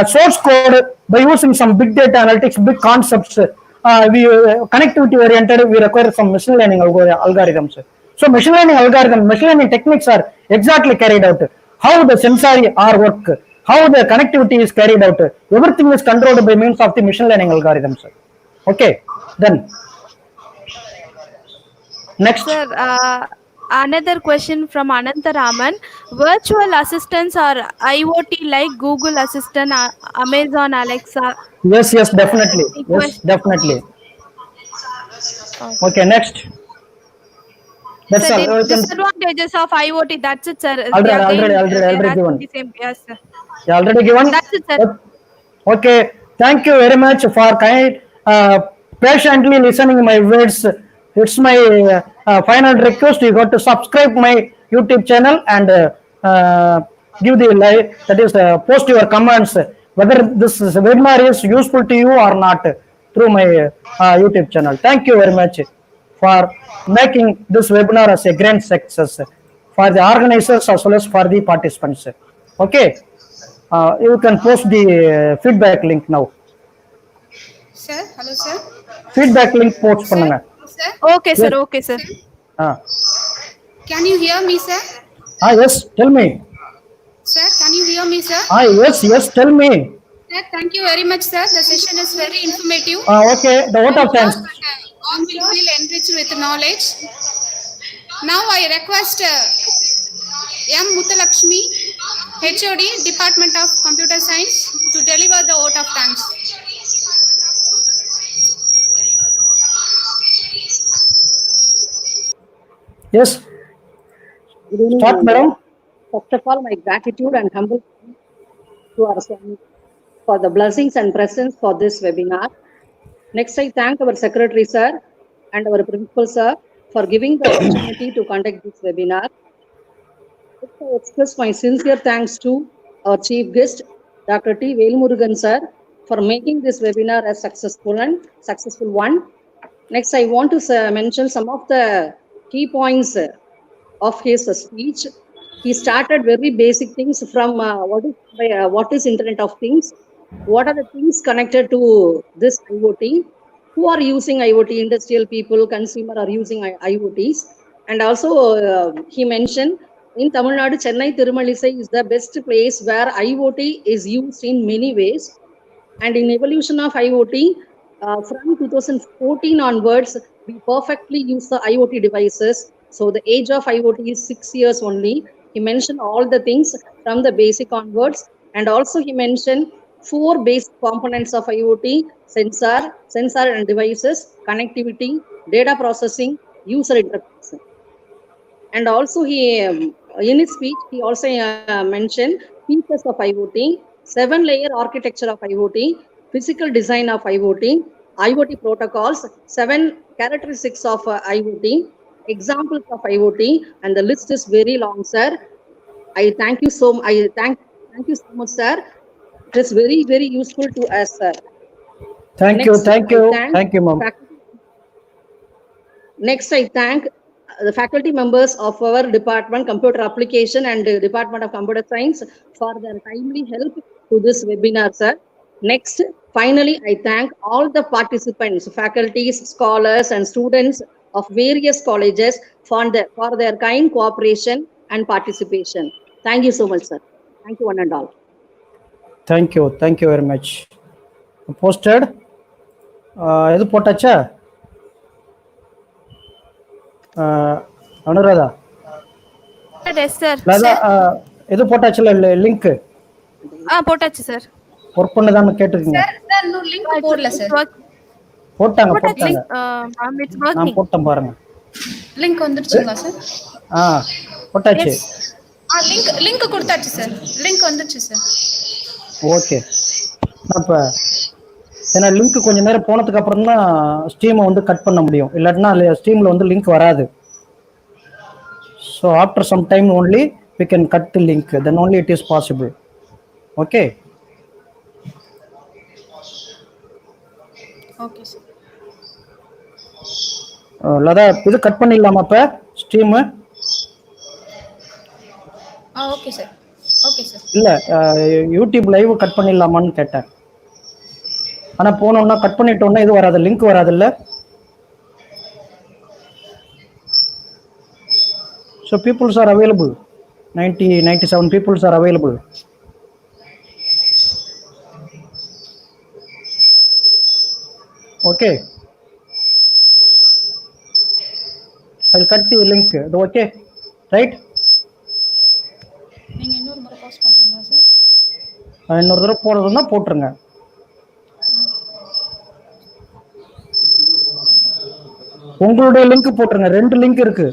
source code by using some big data analytics, big concepts, connectivity oriented, we require some machine learning algorithms. So machine learning algorithm, machine learning techniques are exactly carried out. How the sensory are work, how the connectivity is carried out, everything is controlled by means of the machine learning algorithms. Okay, then next. Sir, another question from Anantaraman. Virtual assistants are IoT like Google Assistant, Amazon Alexa. Yes, definitely. The Yes, question. definitely. Okay. Okay, next. That's Sir, all. the disadvantages of IoT, that's it, sir. Already They again, they are given. asking the same. Yes, sir. Yeah, already given. That's it, sir. Okay, thank you very much for patiently listening my words. It's my final request. You got to subscribe my YouTube channel and give the like. That is, post your comments whether this webinar is useful to you or not through my YouTube channel. Thank you very much for making this webinar as a grand success for the organizers as well as for the participants. Okay. You can post the feedback link now. Sir, hello sir. Feedback link post பண்ணுங்க. Sir, Okay, sir. Yes. Okay, sir. can you hear me, sir? Yes, tell me. Sir, can you hear me, sir? Yes, tell me. Sir, thank you very much, sir. The session is very informative. Okay, the vote of thanks. All will feel enriched with knowledge. Now I request M. Muthalakshmi, HOD, Department of Computer Science, to deliver the vote of thanks. Yes, Good evening, start, madam. First of all, my gratitude and humble to our Swami for the blessings and presence for this webinar. Next, I thank our Secretary, sir, and our Principal, sir, for giving the opportunity to conduct this webinar. Next, I express my sincere thanks to our Chief Guest, Dr. T. Velmurugan, sir, for making this webinar a successful one. Next, I want to mention some of the key points of his speech. He started very basic things from what is Internet of Things, what are the things connected to this IoT, who are using IoT, industrial people, consumer are using IoTs, and also he mentioned in Tamil Nadu, Chennai Tirumalisai is the best place where IoT is used in many ways, and in evolution of IoT, from 2014 onwards, we perfectly use the IoT devices. So the age of IoT is 6 years only. He mentioned all the things from the basic onwards, and also he mentioned 4 basic components of IoT: sensor and devices, connectivity, data processing, user interface. And also he, in his speech, he also mentioned features of IoT, 7-layer architecture of IoT, physical design of IoT, IoT protocols, 7 characteristics of IoT, examples of IoT, and the list is very long, sir. I thank you so thank you so much, sir. It is very, very useful to us, sir. Thank you, Next, thank I you, thank thank you, ma'am. Next, I thank the faculty members of our department, Computer Application and Department of Computer Science for their timely help to this webinar, sir. Next, finally, I thank all the participants, faculties, scholars, and students of various colleges for their kind cooperation and participation. Thank you so much, sir. Thank you, one and all. Thank you very much. Posted. எது போட்டாச்சா Anuradha? Yes, sir. Latha, எது போட்டாச்சுல link? போட்டாச்சு sir. Work பண்ணதான்னு கேட்டிருக்கீங்க? Sir இன்னும் link போடல sir. போட்டாங்க. நான் போட்டேன் பாருங்க. லிங்க் வந்துருச்சுங்களா சார்? போட்டாச்சு. லிங்க் கொடுத்தாச்சு சார். லிங்க் வந்துருச்சு சார். ஓகே. அப்ப ஏன்னா லிங்க் கொஞ்ச நேரம் போனதுக்கு அப்புறம் தான் ஸ்டீமை வந்து கட் பண்ண முடியும், இல்லாட்டினா ஸ்டீமில் வந்து லிங்க் வராது. So after some time only we can cut the link, then only it is possible. Okay. Okay sir. Latha, இது கட் பண்ணிடலாமா அப்போ stream? Okay sir. Okay sir. இல்லை, யூடியூப் லைவ் கட் பண்ணிடலாமான்னு கேட்டேன். ஆனால் போனோம்னா கட் பண்ணிட்டோம்னா இது வராது, லிங்க் வராது இல்லை? So peoples are available, 97 peoples are available. Okay, I'll cut the link. Okay, right? நீங்க இன்னொரு முறை பாஸ் பண்றீங்களா சார்? இன்னொரு தடவை போடுறதுன்னா போட்டுருங்க. உங்களுடைய லிங்க் போட்டுருங்க. 2 லிங்க் இருக்கு.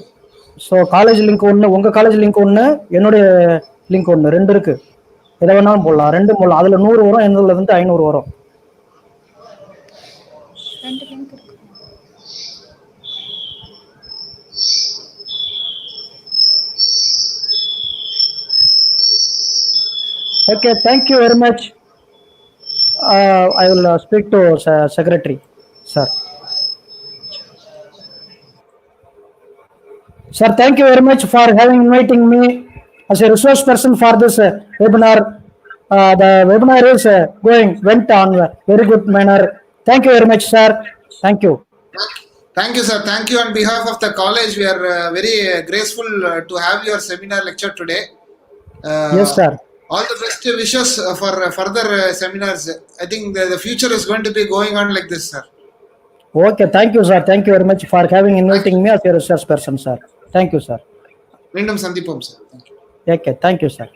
ஸோ காலேஜ் லிங்க் ஒன்று, உங்கள் காலேஜ் லிங்க் ஒன்று, என்னுடைய லிங்க் ஒன்று, 2 இருக்கு. எதை வேணாலும் போடலாம், 2 போடலாம். அதில் 100 வரும், என்னதுல இருந்து 500 வரும். 2 லிங்க் இருக்கு. Okay, thank you very much. I will speak to secretary, sir. Sir, thank you very much for inviting me as a resource person for this webinar. The webinar is went on a very good manner. Thank you very much, sir. Thank you. Thank you, sir. Thank you on behalf of the college. We are very graceful to have your seminar lecture today. Yes, sir. All the best wishes for further seminars. I think the future is going to be going on like this, sir. Okay, thank you, sir. Thank you very much for inviting me as a resource person, sir. Thank you, sir. மீண்டும் சந்திப்போம், sir. Okay, thank you, sir.